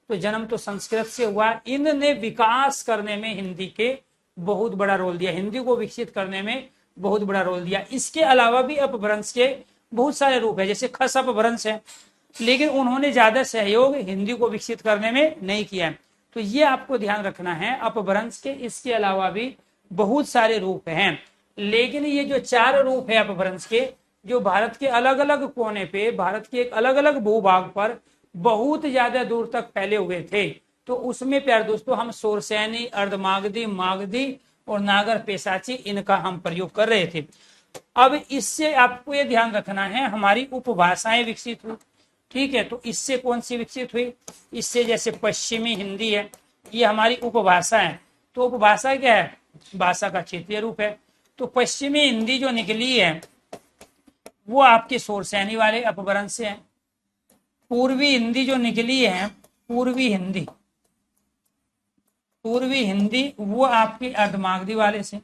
तो जन्म तो संस्कृत से हुआ। इनने विकास करने में हिंदी के बहुत बड़ा रोल दिया, हिंदी को विकसित करने में बहुत बड़ा रोल दिया। इसके अलावा भी अपभ्रंश के बहुत सारे रूप है, जैसे खस अपभ्रंश है, लेकिन उन्होंने ज्यादा सहयोग हिंदी को विकसित करने में नहीं किया। तो ये आपको ध्यान रखना है, अपभ्रंश के इसके अलावा भी बहुत सारे रूप हैं, लेकिन ये जो चार रूप है अपभ्रंश के, जो भारत के अलग अलग कोने पे, भारत के एक अलग अलग भूभाग पर बहुत ज्यादा दूर तक फैले हुए थे, तो उसमें प्यार दोस्तों हम सोरसैनी, अर्धमागधी, मागधी और नागर पेशाची, इनका हम प्रयोग कर रहे थे। अब इससे आपको ये ध्यान रखना है, हमारी उपभाषाएं विकसित हुई, ठीक है। तो इससे कौन सी विकसित हुई? इससे जैसे पश्चिमी हिंदी है, ये हमारी उपभाषा है। तो उपभाषा क्या है? भाषा का क्षेत्रीय रूप है। तो पश्चिमी हिंदी जो निकली है वो आपके सोरसैनी वाले अपभ्रंश से है। पूर्वी हिंदी जो निकली है, पूर्वी हिंदी, पूर्वी हिंदी वो आपकी अर्धमागधी वाले से।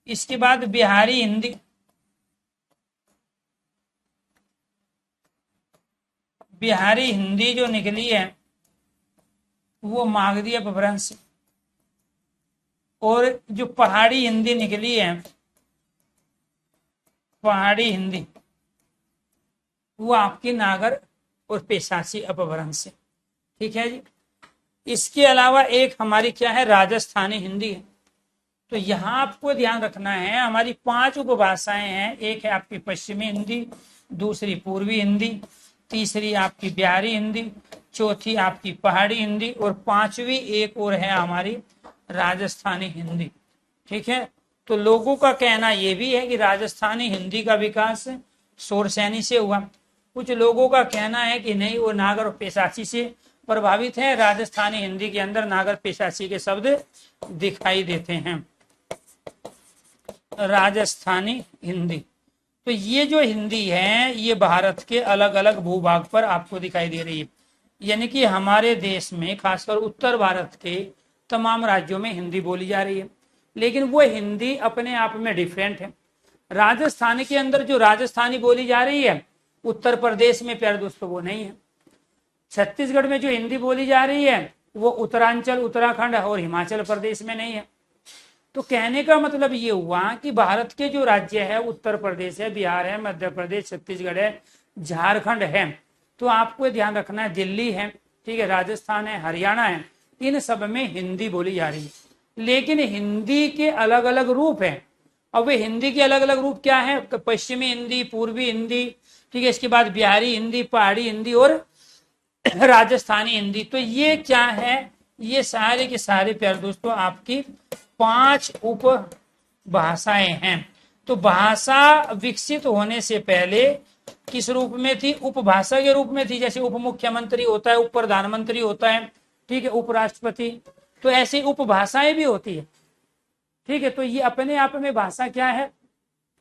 इसके बाद बिहारी हिंदी, बिहारी हिंदी जो निकली है वो मागधी अपभ्रंश से। और जो पहाड़ी हिंदी निकली है, पहाड़ी हिंदी, वो आपकी नागर और पेशाची अपभ्रंश से, ठीक है जी। इसके अलावा एक हमारी क्या है? राजस्थानी हिंदी है। तो यहाँ आपको ध्यान रखना है, हमारी 5 उपभाषाएं हैं। एक है आपकी पश्चिमी हिंदी, दूसरी पूर्वी हिंदी, तीसरी आपकी बिहारी हिंदी, चौथी आपकी पहाड़ी हिंदी और 5वीं एक और है हमारी राजस्थानी हिंदी, ठीक है। तो लोगों का कहना यह भी है कि राजस्थानी हिंदी का विकास सोरसैनी से हुआ। कुछ लोगों का कहना है कि नहीं, वो नागर और पेशाची से प्रभावित है। राजस्थानी हिंदी के अंदर नागर पेशाची के शब्द दिखाई देते हैं। राजस्थानी हिंदी, तो ये जो हिंदी है ये भारत के अलग अलग भूभाग पर आपको दिखाई दे रही है। यानी कि हमारे देश में खासकर उत्तर भारत के तमाम राज्यों में हिंदी बोली जा रही है, लेकिन वो हिंदी अपने आप में डिफरेंट है। राजस्थान के अंदर जो राजस्थानी बोली जा रही है, उत्तर प्रदेश में प्यारे दोस्तों वो नहीं है। छत्तीसगढ़ में जो हिंदी बोली जा रही है वो उत्तरांचल, उत्तराखंड और हिमाचल प्रदेश में नहीं है। तो कहने का मतलब ये हुआ कि भारत के जो राज्य है, उत्तर प्रदेश है, बिहार है, मध्य प्रदेश, छत्तीसगढ़ है, झारखंड है, तो आपको ध्यान रखना है, दिल्ली है, ठीक है, राजस्थान है, हरियाणा है, इन सब में हिंदी बोली जा रही है। लेकिन हिंदी के अलग अलग रूप है। अब वे हिंदी के अलग अलग रूप क्या है? पश्चिमी हिंदी, पूर्वी हिंदी, ठीक है, इसके बाद बिहारी हिंदी, पहाड़ी हिंदी और राजस्थानी हिंदी। तो ये क्या है? ये सारे के सारे प्यारे दोस्तों आपकी 5 उप भाषाएं हैं। तो भाषा विकसित होने से पहले किस रूप में थी? उपभाषा के रूप में थी। जैसे उप मुख्यमंत्री होता है, उप प्रधानमंत्री होता है, ठीक है, उपराष्ट्रपति, तो ऐसी उपभाषाएं भी होती है, ठीक है। तो ये अपने आप में भाषा क्या है?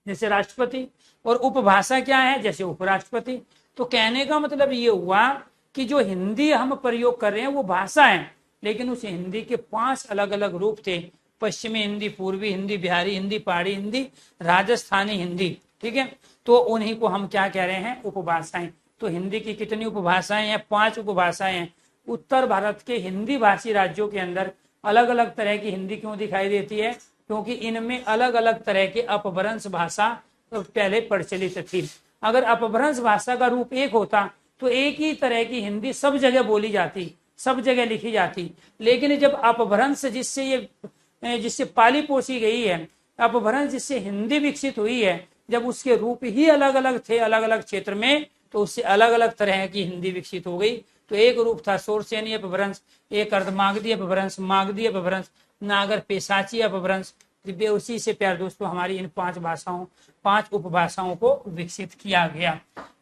जैसे राष्ट्रपति। और उपभाषा क्या है? जैसे उपराष्ट्रपति। तो कहने का मतलब ये हुआ कि जो हिंदी हम प्रयोग कर रहे हैं वो भाषा है, लेकिन उस हिंदी के 5 अलग अलग रूप थे। पश्चिमी हिंदी, पूर्वी हिंदी, बिहारी हिंदी, पहाड़ी हिंदी, राजस्थानी हिंदी, ठीक है। तो उन्हीं को हम क्या कह रहे हैं? उपभाषाएं। तो हिंदी की कितनी उपभाषाएं हैं? 5 उपभाषाएं हैं। उत्तर भारत के हिंदी भाषी राज्यों के अंदर अलग अलग तरह की हिंदी क्यों दिखाई देती है? क्योंकि इनमें अलग अलग तरह के अपभ्रंश भाषा पहले प्रचलित थी। अगर अपभ्रंश भाषा का रूप एक होता तो एक ही तरह की हिंदी सब जगह बोली जाती, सब जगह लिखी जाती। लेकिन जब अपभ्रंश जिससे पाली पोसी गई है, अपभ्रंश जिससे हिंदी विकसित हुई है, जब उसके रूप ही अलग अलग थे अलग अलग क्षेत्र में, तो उससे अलग अलग तरह की हिंदी विकसित हो गई। तो एक रूप था शोरसेनी अपभ्रंश, एक अर्धमागधी अपभ्रंश, मागधी अपभ्रंश, नागर पेशाची अपभ्रंश। दिव्य उसी से प्यार दोस्तों हमारी इन 5 भाषाओं, 5 उपभाषाओं को विकसित किया गया।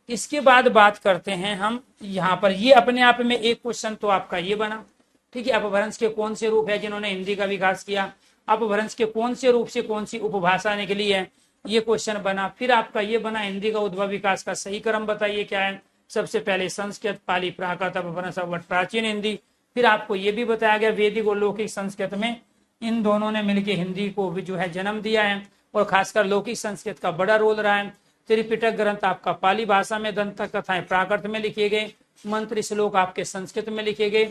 इसके बाद बात करते हैं हम यहाँ पर, ये अपने आप में एक क्वेश्चन तो आपका ये बना, ठीक है, अपभ्रंश के कौन से रूप है जिन्होंने हिंदी का विकास किया, अपभ्रंश के कौन से रूप से कौन सी उपभाषा निकली है, ये क्वेश्चन बना। फिर आपका ये बना हिंदी का उद्भव विकास का सही क्रम बताइए क्या है। सबसे पहले संस्कृत, पाली, प्राकृत, अपभ्रंश, अवट, प्राचीन हिंदी। फिर आपको ये भी बताया गया वैदिक और लौकिक संस्कृत में इन दोनों ने मिलकर हिंदी को भी जो है जन्म दिया है, और खासकर लौकिक संस्कृत का बड़ा रोल रहा है। त्रिपिटक ग्रंथ आपका पाली भाषा में, दंत कथाएं प्राकृत में लिखे गए, मंत्र श्लोक आपके संस्कृत में लिखे गए।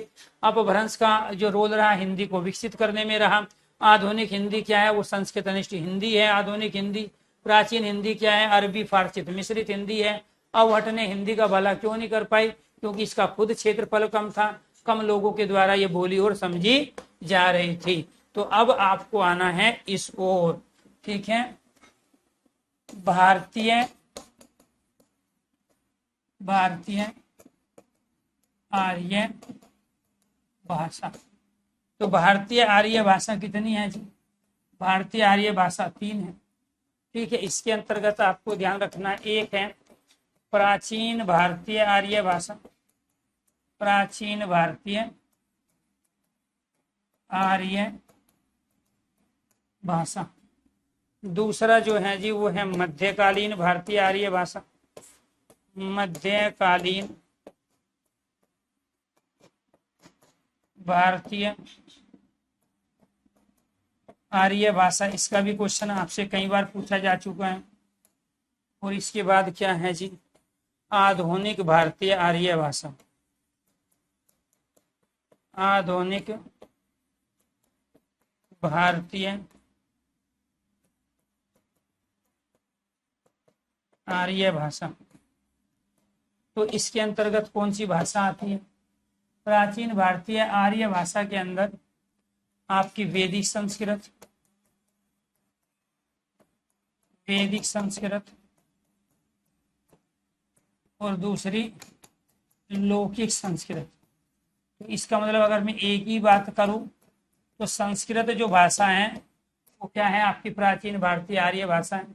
अपभ्रंश का जो रोल रहा हिंदी को विकसित करने में रहा। आधुनिक हिंदी क्या है, वो संस्कृत निष्ठ हिंदी है आधुनिक हिंदी। प्राचीन हिंदी क्या है, अरबी फारसी मिश्रित हिंदी है। अवहट ने हिंदी का भला क्यों नहीं कर पाई, क्योंकि इसका खुद क्षेत्रफल कम था, कम लोगों के द्वारा ये बोली और समझी जा रही थी। तो अब आपको आना है इस ओर, ठीक है, भारतीय आर्य भाषा। तो भारतीय आर्य भाषा कितनी है जी, भारतीय आर्य भाषा 3 है, ठीक है। इसके अंतर्गत आपको ध्यान रखना, एक है प्राचीन भारतीय आर्य भाषा, प्राचीन भारतीय आर्य भाषा। दूसरा जो है जी वो है मध्यकालीन भारतीय आर्य भाषा, मध्यकालीन भारतीय आर्य भाषा। इसका भी क्वेश्चन आपसे कई बार पूछा जा चुका है। और इसके बाद क्या है जी, आधुनिक भारतीय आर्य भाषा, आधुनिक भारतीय आर्य भाषा। तो इसके अंतर्गत कौन सी भाषा आती है, प्राचीन भारतीय आर्य भाषा के अंदर आपकी वैदिक संस्कृत, वैदिक संस्कृत और दूसरी लौकिक संस्कृत। तो इसका मतलब अगर मैं एक ही बात करूं तो संस्कृत जो भाषा है वो क्या है, आपकी प्राचीन भारतीय आर्य भाषा है।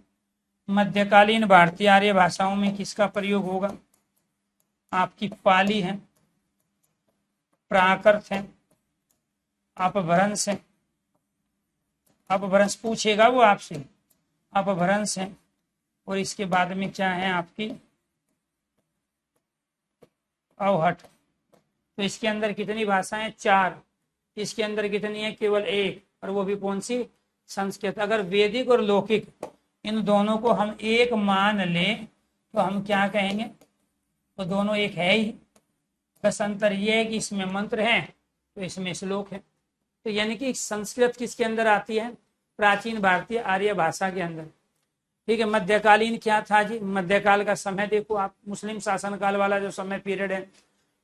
मध्यकालीन भारतीय आर्य भाषाओं में किसका प्रयोग होगा, आपकी पाली है, प्राकृत है, अपभ्रंश है, अपभ्रंश पूछेगा वो आपसे, अपभ्रंश है। और इसके बाद में क्या है आपकी अवहट। तो इसके अंदर कितनी भाषाएं, 4। इसके अंदर कितनी है, केवल 1, और वो भी कौन सी, संस्कृत। अगर वैदिक और लौकिक इन दोनों को हम एक मान ले तो हम क्या कहेंगे, तो दोनों एक है ही, बस अंतर ये है कि इसमें मंत्र है तो इसमें श्लोक है। तो यानी कि संस्कृत किसके अंदर आती है, प्राचीन भारतीय आर्य भाषा के अंदर, ठीक है। मध्यकालीन क्या था जी, मध्यकाल का समय देखो आप, मुस्लिम शासनकाल वाला जो समय पीरियड है,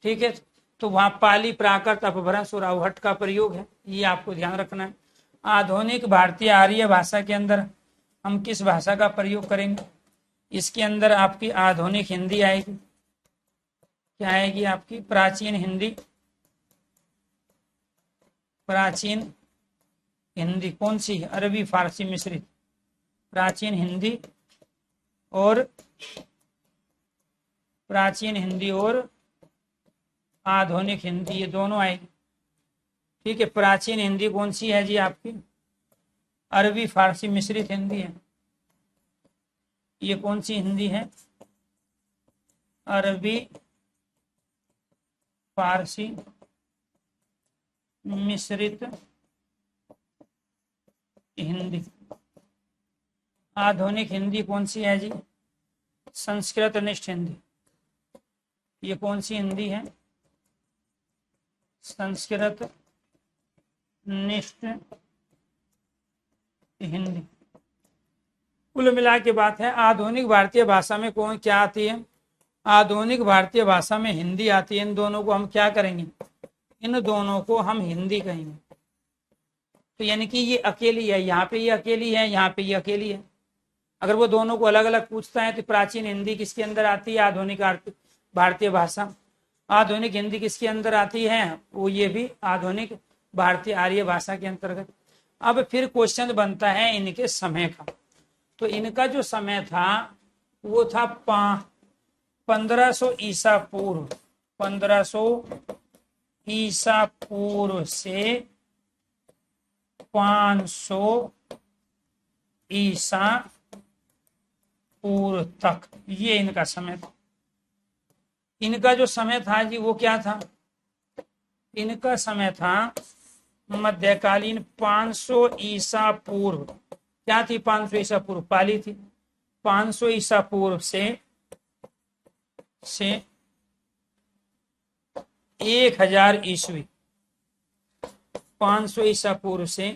ठीक है। तो वहां पाली, प्राकृत, अपभ्रंश और अवहट का प्रयोग है, ये आपको ध्यान रखना है। आधुनिक भारतीय आर्य भाषा के अंदर हम किस भाषा का प्रयोग करेंगे, इसके अंदर आपकी आधुनिक हिंदी आएगी, क्या आएगी आपकी, प्राचीन हिंदी, प्राचीन हिंदी कौन सी, अरबी फारसी मिश्रित, प्राचीन हिंदी और प्राचीन हिंदी और आधुनिक हिंदी, ये दोनों आएगी, ठीक है। प्राचीन हिंदी कौन सी है जी आपकी, अरबी फारसी मिश्रित हिंदी है। ये कौन सी हिंदी है, अरबी फारसी मिश्रित हिंदी। आधुनिक हिंदी कौन सी है जी, संस्कृत निष्ठ हिंदी। ये कौन सी हिंदी है, संस्कृत निष्ठ हिंदी। कुल मिला के बात है, आधुनिक भारतीय भाषा में कौन क्या आती है, आधुनिक भारतीय भाषा में हिंदी आती है। इन दोनों को हम क्या करेंगे, इन दोनों को हम हिंदी कहेंगे। तो यानी कि ये अकेली है, यहाँ पे ये अकेली है, यहाँ पे ये अकेली है। अगर वो दोनों को अलग अलग पूछता है तो प्राचीन हिंदी किसके अंदर आती है? आधुनिक भारतीय भाषा। आधुनिक हिंदी किसके अंदर आती है? वो ये भी आधुनिक भारतीय आर्य भाषा के अंतर्गत। अब फिर क्वेश्चन बनता है इनके समय का। तो इनका जो समय था वो था 1500 ईसा पूर्व, 1500 ईसा पूर्व से 500 ईसा पूर्व तक, ये इनका समय था। इनका जो समय था जी वो क्या था? इनका समय था मध्यकालीन 500 ईसा पूर्व। क्या थी 500 ईसा पूर्व? पाली थी। 500 ईसा पूर्व से 1000 ईस्वी, 500 ईसा पूर्व से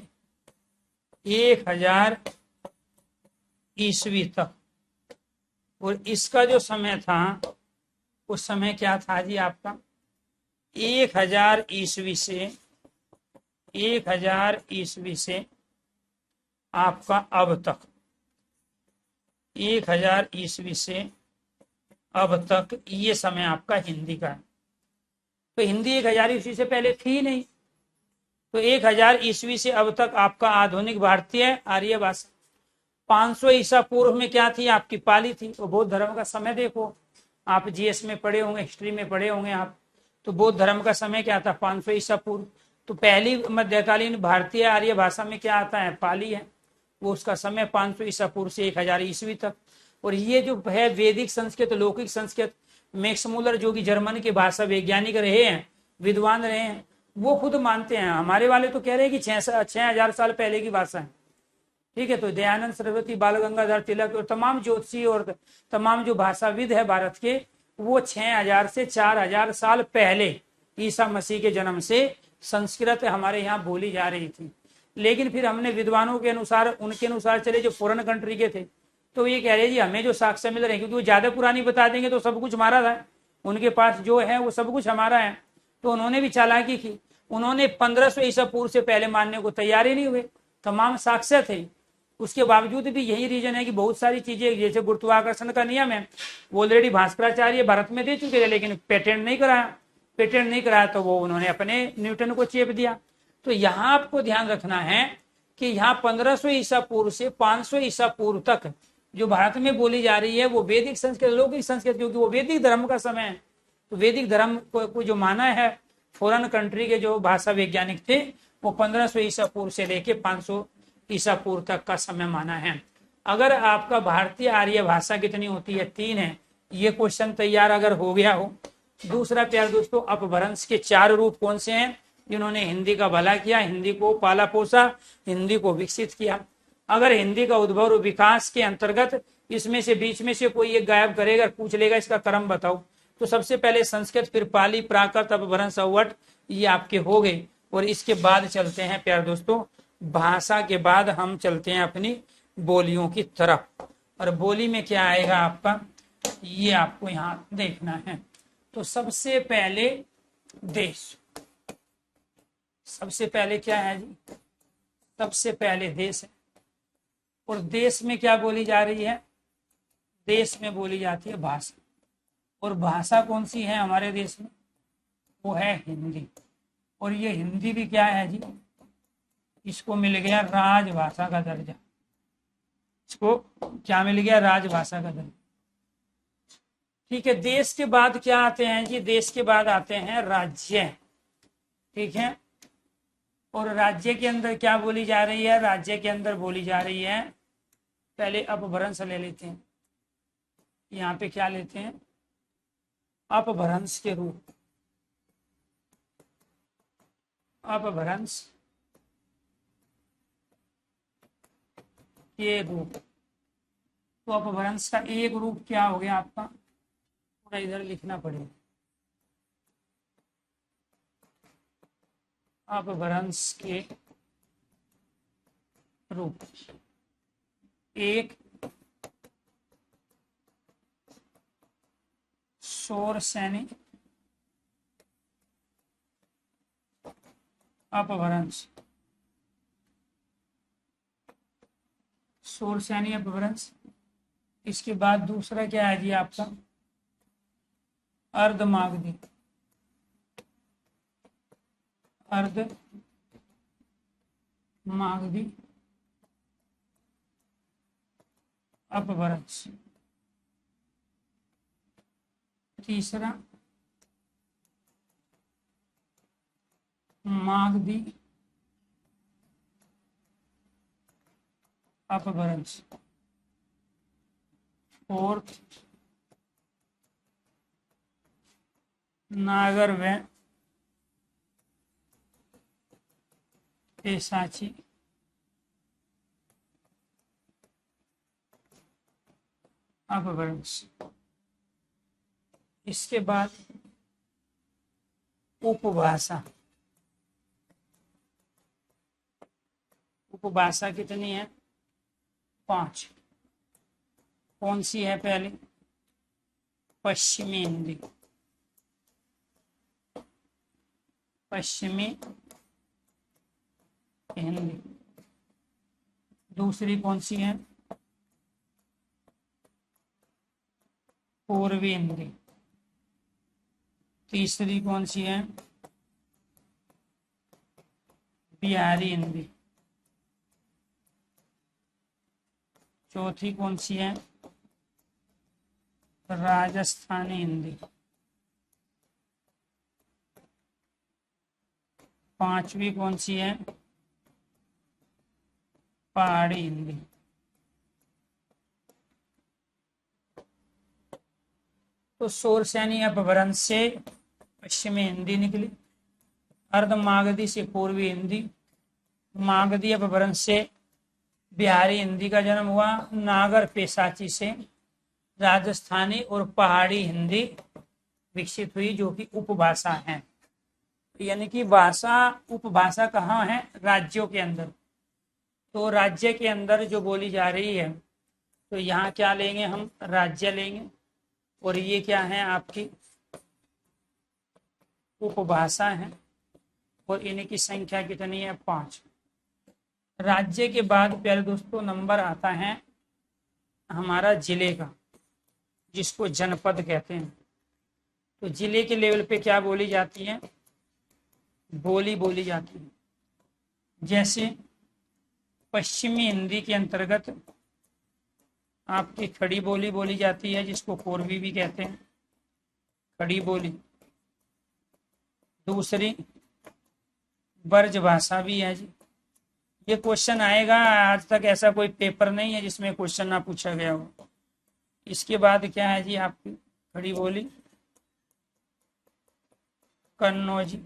1000 ईस्वी तक। और इसका जो समय था उस समय क्या था जी आपका? 1000 ईस्वी से 1000 ईस्वी से आपका अब तक, 1000 ईस्वी से अब तक ये समय आपका हिंदी का है। तो हिंदी 1000 ईस्वी से पहले थी नहीं। तो 1000 ईस्वी से अब तक आपका आधुनिक भारतीय आर्य भाषा। 500 ईसा पूर्व में क्या थी? आपकी पाली थी। तो बौद्ध धर्म का समय देखो, आप जीएस में पढ़े होंगे, हिस्ट्री में पढ़े होंगे आप। तो बौद्ध धर्म का समय क्या था? 500 ईसा पूर्व। तो पहली मध्यकालीन भारतीय आर्य भाषा में क्या आता है? पाली है। वो उसका समय 500 ईसा पूर्व से 1000 ईस्वी तक। और ये जो है वैदिक संस्कृत, लौकिक संस्कृत, मैक्स मूलर जो कि जर्मन के भाषा वैज्ञानिक रहे हैं, विद्वान रहे हैं, वो खुद मानते हैं। हमारे वाले तो कह रहे हैं कि 6000 साल पहले की भाषा है। ठीक है। तो दयानंद सरस्वती, बाल गंगाधर तिलक और तमाम ज्योतिषी और तमाम जो भाषाविद है भारत के, वो 6000 से 4000 साल पहले ईसा मसीह के जन्म से संस्कृत हमारे यहाँ बोली जा रही थी। लेकिन फिर हमने विद्वानों के अनुसार, उनके अनुसार चले जो फॉरेन कंट्री के थे, तो ये कह रहे जी हमें जो साक्ष्य मिल रहे हैं, क्योंकि वो ज्यादा पुरानी बता देंगे तो सब कुछ हमारा था, उनके पास जो है वो सब कुछ हमारा है। तो उन्होंने भी चालाकी की। उन्होंने 1500 ईसा पूर्व से पहले मानने को तैयार ही नहीं हुए। तमाम साक्ष्य थे। उसके बावजूद भी यही रीजन है कि बहुत सारी चीजें, जैसे गुरुत्वाकर्षण का नियम है, वो ऑलरेडी भास्कराचार्य भारत में दे चुके थे, लेकिन पेटेंट नहीं कराया। पेटेंट नहीं कराया तो वो उन्होंने अपने न्यूटन को चेप दिया। तो यहाँ आपको ध्यान रखना है कि यहाँ 1500 ईसा पूर्व से 500 ईसा पूर्व तक जो भारत में बोली जा रही है वो वैदिक संस्कृत, लौकिक संस्कृत, क्योंकि वो वैदिक धर्म का समय है। तो वैदिक धर्म को जो माना है फॉरेन कंट्री के जो भाषा वैज्ञानिक थे, वो 1500 ईसा पूर्व से लेके 500 ईसा पूर्व तक का समय माना है। अगर आपका भारतीय आर्य भाषा कितनी होती है? 3 है। ये क्वेश्चन तैयार अगर हो गया हो। दूसरा प्यार दोस्तों, अपभ्रंश के 4 रूप कौन से हैं जिन्होंने हिंदी का भला किया, हिंदी को पाला पोसा, हिंदी को विकसित किया? अगर हिंदी का उद्भव और विकास के अंतर्गत इसमें से बीच में से कोई एक गायब करेगा, पूछ लेगा इसका क्रम बताओ, तो सबसे पहले संस्कृत, फिर पाली, प्राकृत, अपभ्रंश, अवट, ये आपके हो गए। और इसके बाद चलते हैं प्यार दोस्तों, भाषा के बाद हम चलते हैं अपनी बोलियों की तरफ। और बोली में क्या आएगा आपका, ये आपको यहाँ देखना है। तो सबसे पहले देश, सबसे पहले क्या है जी? सबसे पहले देश है। और देश में क्या बोली जा रही है? देश में बोली जाती है भाषा। और भाषा कौन सी है हमारे देश में? वो है हिंदी। और ये हिंदी भी क्या है जी? इसको मिल गया राजभाषा का दर्जा। इसको क्या मिल गया? राजभाषा का दर्जा। ठीक है। देश के बाद क्या आते हैं जी? देश के बाद आते हैं राज्य। ठीक है। और राज्य के अंदर क्या बोली जा रही है? राज्य के अंदर बोली जा रही है, पहले अपभ्रंश ले लेते हैं। यहाँ पे क्या लेते हैं? अपभ्रंश के रूप, अपभ्रंश के रूप। तो अपभ्रंश का एक रूप क्या हो गया आपका? थोड़ा इधर लिखना पड़ेगा। अपभ्रंश के रूप एक, शोर सैनिक, अपभ्रंश, सोर्स यानी अपभ्रंश। इसके बाद दूसरा क्या है जी आपका, अर्धमागधी, अर्धमागधी अपभ्रंश। तीसरा मागधी अपभ्रंश। फोर्थ नागर व पेशाची अपभ्रंश। इसके बाद उपभाषा, उपभाषा कितनी है, 5। कौन सी है पहली, पश्चिमी हिंदी, पश्चिमी हिंदी। दूसरी कौन सी है, पूर्वी हिंदी। तीसरी कौन सी है, बिहारी हिंदी। चौथी कौन सी है, राजस्थानी हिंदी। पांचवी कौन सी है, पहाड़ी हिंदी। तो सोर्स यानी अपभ्रंश से पश्चिमी हिंदी निकली, अर्धमागधी से पूर्वी हिंदी, मागधी अपभ्रंश से बिहारी हिंदी का जन्म हुआ, नागर पेशाची से राजस्थानी और पहाड़ी हिंदी विकसित हुई जो कि उपभाषा है। यानी कि भाषा, उपभाषा कहाँ है, राज्यों के अंदर। तो राज्य के अंदर जो बोली जा रही है, तो यहाँ क्या लेंगे हम, राज्य लेंगे, और ये क्या है आपकी उपभाषा है, और इनकी संख्या कितनी है, 5। राज्य के बाद प्यारे दोस्तों नंबर आता है हमारा जिले का, जिसको जनपद कहते हैं। तो जिले के लेवल पे क्या बोली जाती है, बोली बोली जाती है। जैसे पश्चिमी हिंदी के अंतर्गत आपकी खड़ी बोली बोली जाती है, जिसको कोरवी भी कहते हैं, खड़ी बोली। दूसरी ब्रज भाषा भी है जी। ये क्वेश्चन आएगा, आज तक ऐसा कोई पेपर नहीं है जिसमें क्वेश्चन ना पूछा गया हो। इसके बाद क्या है जी आपकी खड़ी बोली, कन्नौजी,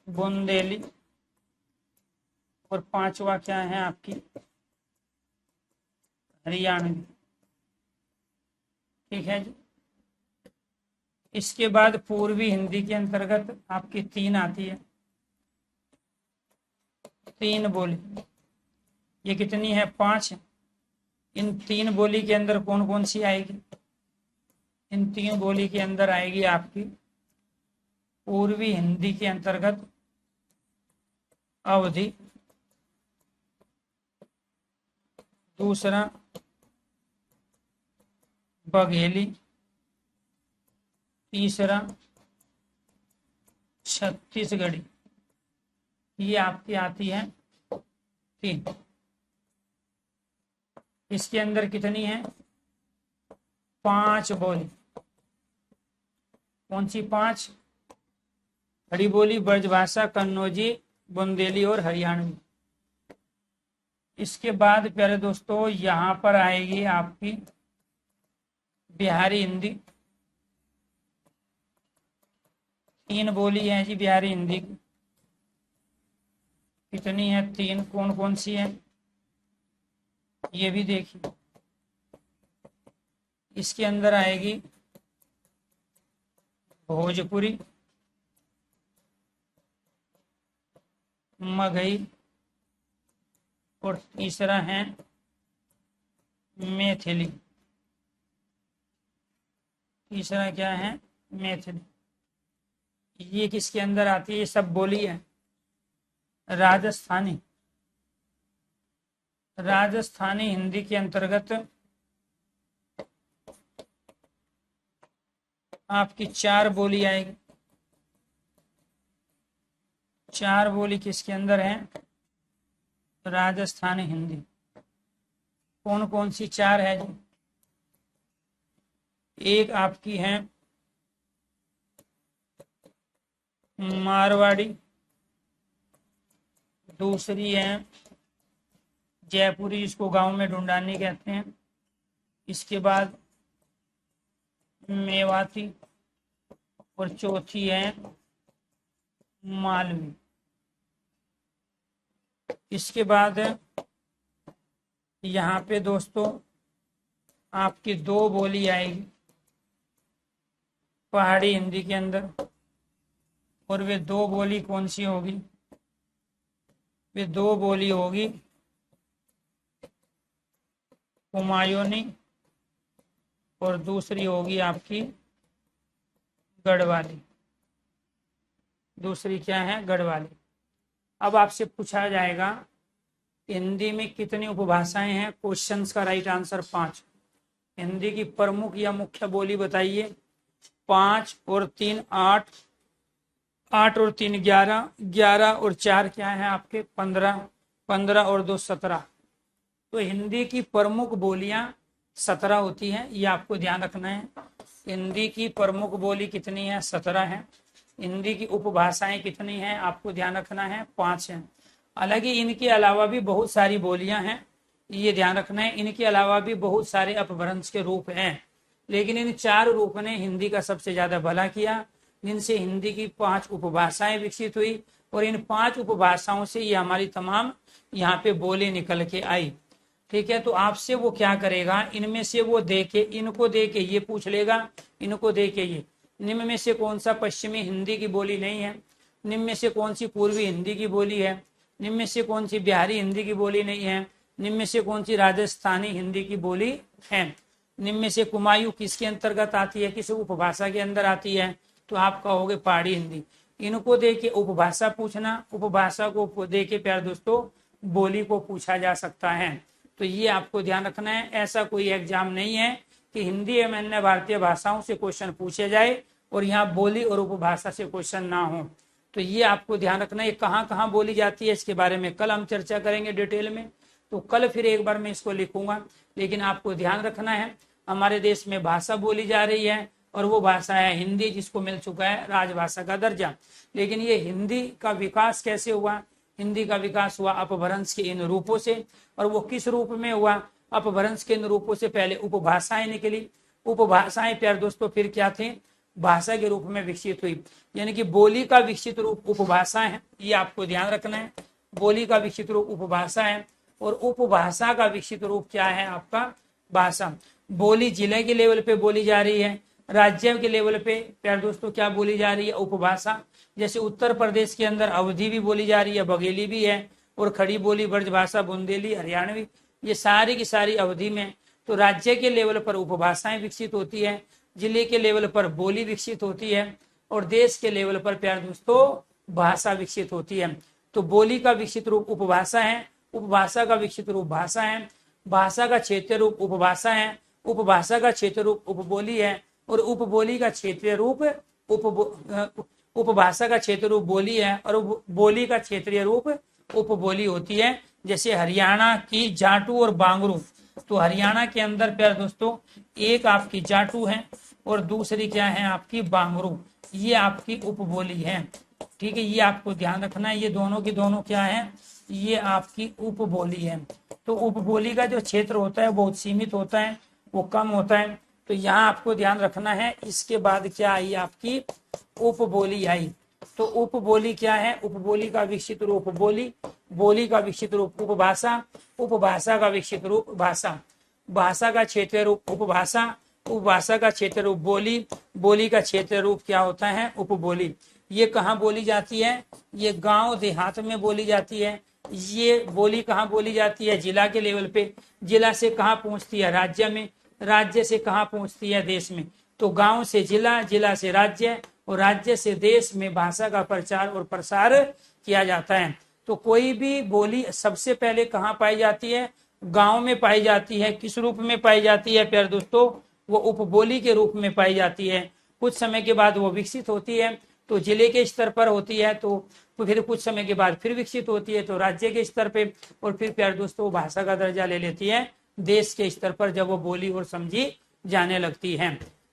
बुंदेली, और 5वां क्या है आपकी हरियाणवी। ठीक है जी। इसके बाद पूर्वी हिंदी के अंतर्गत आपकी 3 आती है, 3 बोली। ये कितनी है, 5। इन 3 बोली के अंदर कौन कौन सी आएगी, इन 3 बोली के अंदर आएगी आपकी पूर्वी हिंदी के अंतर्गत अवधी, दूसरा बघेली, तीसरा छत्तीसगढ़ी। ये आपकी आती है 3। इसके अंदर कितनी है, 5 बोली। कौन सी 5, खड़ी बोली, ब्रजभाषा, कन्नौजी, बुंदेली और हरियाणवी। इसके बाद प्यारे दोस्तों यहाँ पर आएगी आपकी बिहारी हिंदी। 3 बोली है जी बिहारी हिंदी की। कितनी है, 3। कौन कौन सी है, ये भी देखिए। इसके अंदर आएगी भोजपुरी, मगही, और तीसरा है मैथिली। तीसरा क्या है, मैथिली। ये किसके अंदर आती है? ये सब बोली है। राजस्थानी, राजस्थानी हिंदी के अंतर्गत आपकी 4 बोली आएगी। 4 बोली किसके अंदर है? राजस्थानी हिंदी। कौन कौन सी 4 है जी? एक आपकी है मारवाड़ी, दूसरी है जयपुरी, जिसको गांव में ढूंढानी कहते हैं। इसके बाद मेवाती, और चौथी है मालवी। इसके बाद यहाँ पे दोस्तों आपकी 2 बोली आएगी पहाड़ी हिंदी के अंदर, और वे 2 बोली कौन सी होगी? वे 2 बोली होगी कुमायूनी, और दूसरी होगी आपकी गढ़वाली। दूसरी क्या है? गढ़वाली। अब आपसे पूछा जाएगा हिंदी में कितनी उपभाषाएं हैं? क्वेश्चंस का राइट आंसर 5। हिंदी की प्रमुख या मुख्य बोली बताइए। 5 और 3 8, 8 और 3 11, 11 और 4 क्या है आपके? 15, 15 और 2 17। तो हिंदी की प्रमुख बोलियां 17 होती हैं, ये आपको ध्यान रखना है। हिंदी की प्रमुख बोली कितनी है? 17 है। हिंदी की उपभाषाएं कितनी हैं? आपको ध्यान रखना है 5 हैं। हालांकि इनके अलावा भी बहुत सारी बोलियां हैं, ये ध्यान रखना है। इनके अलावा भी बहुत सारे अपभ्रंश के रूप हैं, लेकिन इन 4 रूप ने हिंदी का सबसे ज्यादा भला किया, जिनसे हिंदी की 5 उपभाषाएं विकसित हुई, और इन 5 उपभाषाओं से ये हमारी तमाम यहाँ पे बोली निकल के आई। ठीक है, तो आपसे वो क्या करेगा? इनमें से वो देके, इनको देके ये पूछ लेगा, इनको देके ये, निम्न में से कौन सा पश्चिमी हिंदी की बोली नहीं है? निम्न में से कौन सी पूर्वी हिंदी की बोली है? निम्न में से कौन सी बिहारी हिंदी की बोली नहीं है? निम्न में से कौन सी राजस्थानी हिंदी की बोली है? निम्न में से कुमायूं किसके अंतर्गत आती है? किस उपभाषा के अंदर आती है? तो आप कहोगे पहाड़ी हिंदी। इनको देके उपभाषा पूछना, उपभाषा को देके प्यार दोस्तों बोली को पूछा जा सकता है। तो ये आपको ध्यान रखना है। ऐसा कोई एग्जाम नहीं है कि हिंदी एवं अन्य भारतीय भाषाओं से क्वेश्चन पूछे जाए और यहाँ बोली और उपभाषा से क्वेश्चन ना हो। तो ये आपको ध्यान रखना है। कहाँ कहाँ बोली जाती है इसके बारे में कल हम चर्चा करेंगे डिटेल में, तो कल फिर एक बार मैं इसको लिखूंगा। लेकिन आपको ध्यान रखना है हमारे देश में भाषा बोली जा रही है और वो भाषा है हिंदी, जिसको मिल चुका है राजभाषा का दर्जा। लेकिन ये हिंदी का विकास कैसे हुआ? हिंदी का विकास हुआ अपभ्रंश के इन रूपों से। और वो किस रूप में हुआ? अपभ्रंश के इन रूपों से पहले उपभाषाएं निकली। उपभाषाएं प्यार दोस्तों फिर क्या थे? भाषा के रूप में विकसित हुई। यानी कि बोली का विकसित रूप उपभाषा है, ये आपको ध्यान रखना है। बोली का विकसित रूप उपभाषा है और उपभाषा का विकसित रूप क्या है? आपका भाषा। बोली जिले के लेवल पे बोली जा रही है, राज्य के लेवल पे प्यार दोस्तों क्या बोली जा रही है? उपभाषा। जैसे उत्तर प्रदेश के अंदर अवधी भी बोली जा रही है, बघेली भी है, और खड़ी बोली ब्रजभाषा, बुंदेली, हरियाणवी, ये सारी की सारी अवधि में। तो राज्य के लेवल पर उपभाषाएं विकसित होती है, जिले के लेवल पर बोली विकसित होती है, और देश के लेवल पर प्यार दोस्तों भाषा विकसित होती है। तो बोली का विकसित रूप उपभाषा है, उपभाषा का विकसित रूप भाषा है, भाषा का क्षेत्रीय रूप उपभाषा है, उपभाषा का क्षेत्रीय रूप उपबोली है, और उपबोली का क्षेत्रीय रूप उपभाषा का क्षेत्रीय रूप बोली है, और बोली का क्षेत्रीय रूप उपबोली होती है। जैसे हरियाणा की जाटू और बांगरू, तो हरियाणा के अंदर प्यार दोस्तों एक आपकी जाटू है और दूसरी क्या है? आपकी बांगरू। ये आपकी उपबोली है। ठीक है, ये आपको ध्यान रखना है। ये दोनों की दोनों क्या है? ये आपकी उपबोली है। तो उपबोली का जो क्षेत्र होता है बहुत सीमित होता है, वो कम होता है। तो यहाँ आपको ध्यान रखना है। इसके बाद क्या आई? आपकी उपबोली आई। तो उपबोली क्या है? उपबोली का विकसित रूप बोली, बोली का विकसित रूप उपभाषा, उपभाषा का विकसित रूप भाषा, भाषा का क्षेत्रीय रूप उपभाषा, उपभाषा का क्षेत्रीय रूप बोली, बोली का क्षेत्रीय रूप क्या होता है? उपबोली। ये कहाँ बोली जाती है? ये गांव देहात में बोली जाती है। ये बोली कहाँ बोली जाती है? जिला के लेवल पे। जिला से कहाँ पहुंचती है? राज्य में। राज्य से कहाँ पहुंचती है? देश में। तो गांव से जिला, जिला से राज्य, और राज्य से देश में भाषा का प्रचार और प्रसार किया जाता है। तो कोई भी बोली सबसे पहले कहाँ पाई जाती है? गांव में पाई जाती है। किस रूप में पाई जाती है प्यारे दोस्तों? वो उपबोली के रूप में पाई जाती है। कुछ समय के बाद वो विकसित होती है तो जिले के स्तर पर होती है, तो फिर कुछ समय के बाद फिर विकसित होती है तो राज्य के स्तर पे, और फिर प्यारे दोस्तों भाषा का दर्जा ले लेती है देश के स्तर पर, जब वो बोली और समझी जाने लगती है।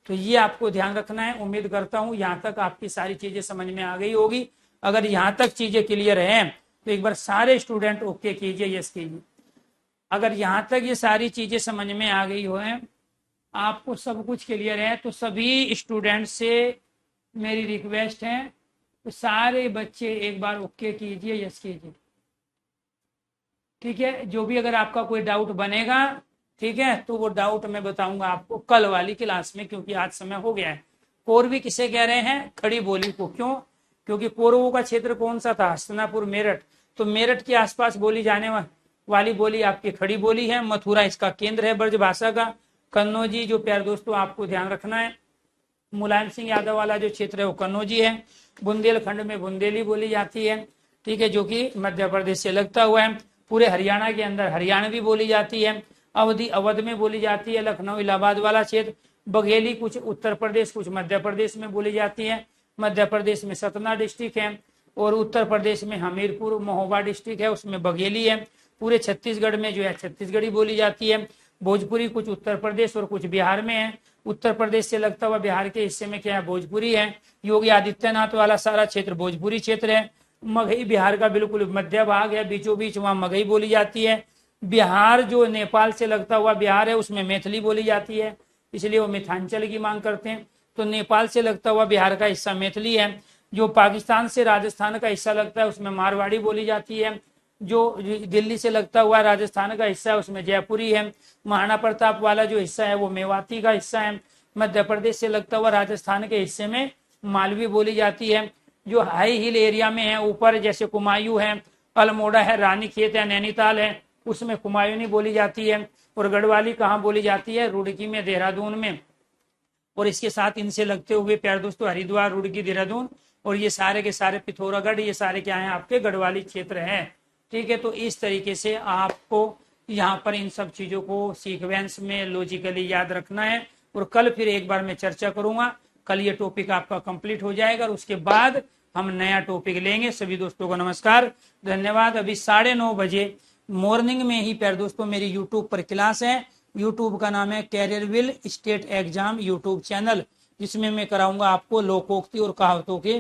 तो ये आपको ध्यान रखना है। उम्मीद करता हूं यहाँ तक आपकी सारी चीजें समझ में आ गई होगी। अगर यहाँ तक चीजें क्लियर है तो एक बार सारे स्टूडेंट ओके कीजिए, यस कीजिए। अगर यहाँ तक ये सारी चीजें समझ में आ गई हो, आपको सब कुछ क्लियर है, तो सभी स्टूडेंट से मेरी रिक्वेस्ट है तो सारे बच्चे एक बार ओके कीजिए, यस कीजिए। ठीक है, जो भी अगर आपका कोई डाउट बनेगा, ठीक है, तो वो डाउट मैं बताऊंगा आपको कल वाली क्लास में, क्योंकि आज समय हो गया है। कौरवी किसे कह रहे हैं? खड़ी बोली को। क्यों? क्योंकि कौरवों का क्षेत्र कौन सा था? हस्तिनापुर, मेरठ। तो मेरठ के आसपास बोली जाने वाली बोली आपकी खड़ी बोली है। मथुरा इसका केंद्र है ब्रज भाषा का। कन्नौजी, जो प्यारे दोस्तों आपको ध्यान रखना है, मुलायम सिंह यादव वाला जो क्षेत्र है वो कन्नौजी है। बुंदेलखंड में बुंदेली बोली जाती है, ठीक है, जो कि मध्य प्रदेश से लगता हुआ है। पूरे हरियाणा के अंदर हरियाणवी बोली जाती है। अवधि अवध में बोली जाती है। लखनऊ इलाहाबाद वाला क्षेत्र। बघेली कुछ उत्तर प्रदेश कुछ मध्य प्रदेश में बोली जाती है। मध्य प्रदेश में सतना डिस्ट्रिक्ट है और उत्तर प्रदेश में हमीरपुर महोबा डिस्ट्रिक्ट है, उसमें बघेली है। पूरे छत्तीसगढ़ में जो है छत्तीसगढ़ी बोली जाती है। भोजपुरी कुछ उत्तर प्रदेश और कुछ बिहार में है। उत्तर प्रदेश से लगता हुआ बिहार के हिस्से में क्या है? भोजपुरी है। योगी आदित्यनाथ वाला सारा क्षेत्र भोजपुरी क्षेत्र है। मगही बिहार का बिल्कुल मध्य भाग है, बीचों बीच वहां मगही बोली जाती है। बिहार जो नेपाल से लगता हुआ बिहार है उसमें मैथिली बोली जाती है, इसलिए वो मिथांचल की मांग करते हैं। तो नेपाल से लगता हुआ बिहार का हिस्सा मैथिली है। जो पाकिस्तान से राजस्थान का हिस्सा लगता है उसमें मारवाड़ी बोली जाती है। जो दिल्ली से लगता हुआ राजस्थान का हिस्सा है उसमें जयपुरी है। महाराणा प्रताप वाला जो हिस्सा है वो मेवाती का हिस्सा है। मध्य प्रदेश से लगता हुआ राजस्थान के हिस्से में मालवी बोली जाती है। जो हाई हिल एरिया में है ऊपर, जैसे कुमायूं है, अल्मोड़ा है, रानीखेत है, नैनीताल है, उसमें कुमायूनी बोली जाती है। और गढ़वाली कहाँ बोली जाती है? रुड़की में, देहरादून में। और इसके साथ इनसे लगते हुए प्यारे दोस्तों हरिद्वार, रुड़की, देहरादून और ये सारे के सारे पिथौरागढ़, ये सारे क्या है? आपके गढ़वाली क्षेत्र है। ठीक है, तो इस तरीके से आपको यहाँ पर इन सब चीजों को सीक्वेंस में लॉजिकली याद रखना है। और कल फिर एक बार मैं चर्चा करूंगा। कल ये टॉपिक आपका कंप्लीट हो जाएगा और उसके बाद हम नया टॉपिक लेंगे। सभी दोस्तों को नमस्कार, धन्यवाद। अभी 9:30 बजे मॉर्निंग में ही प्यारे दोस्तों मेरी यूट्यूब पर क्लास है। यूट्यूब का नाम है कैरियरविल स्टेट एग्जाम यूट्यूब चैनल, जिसमें मैं कराऊंगा आपको लोकोक्ति और कहावतों के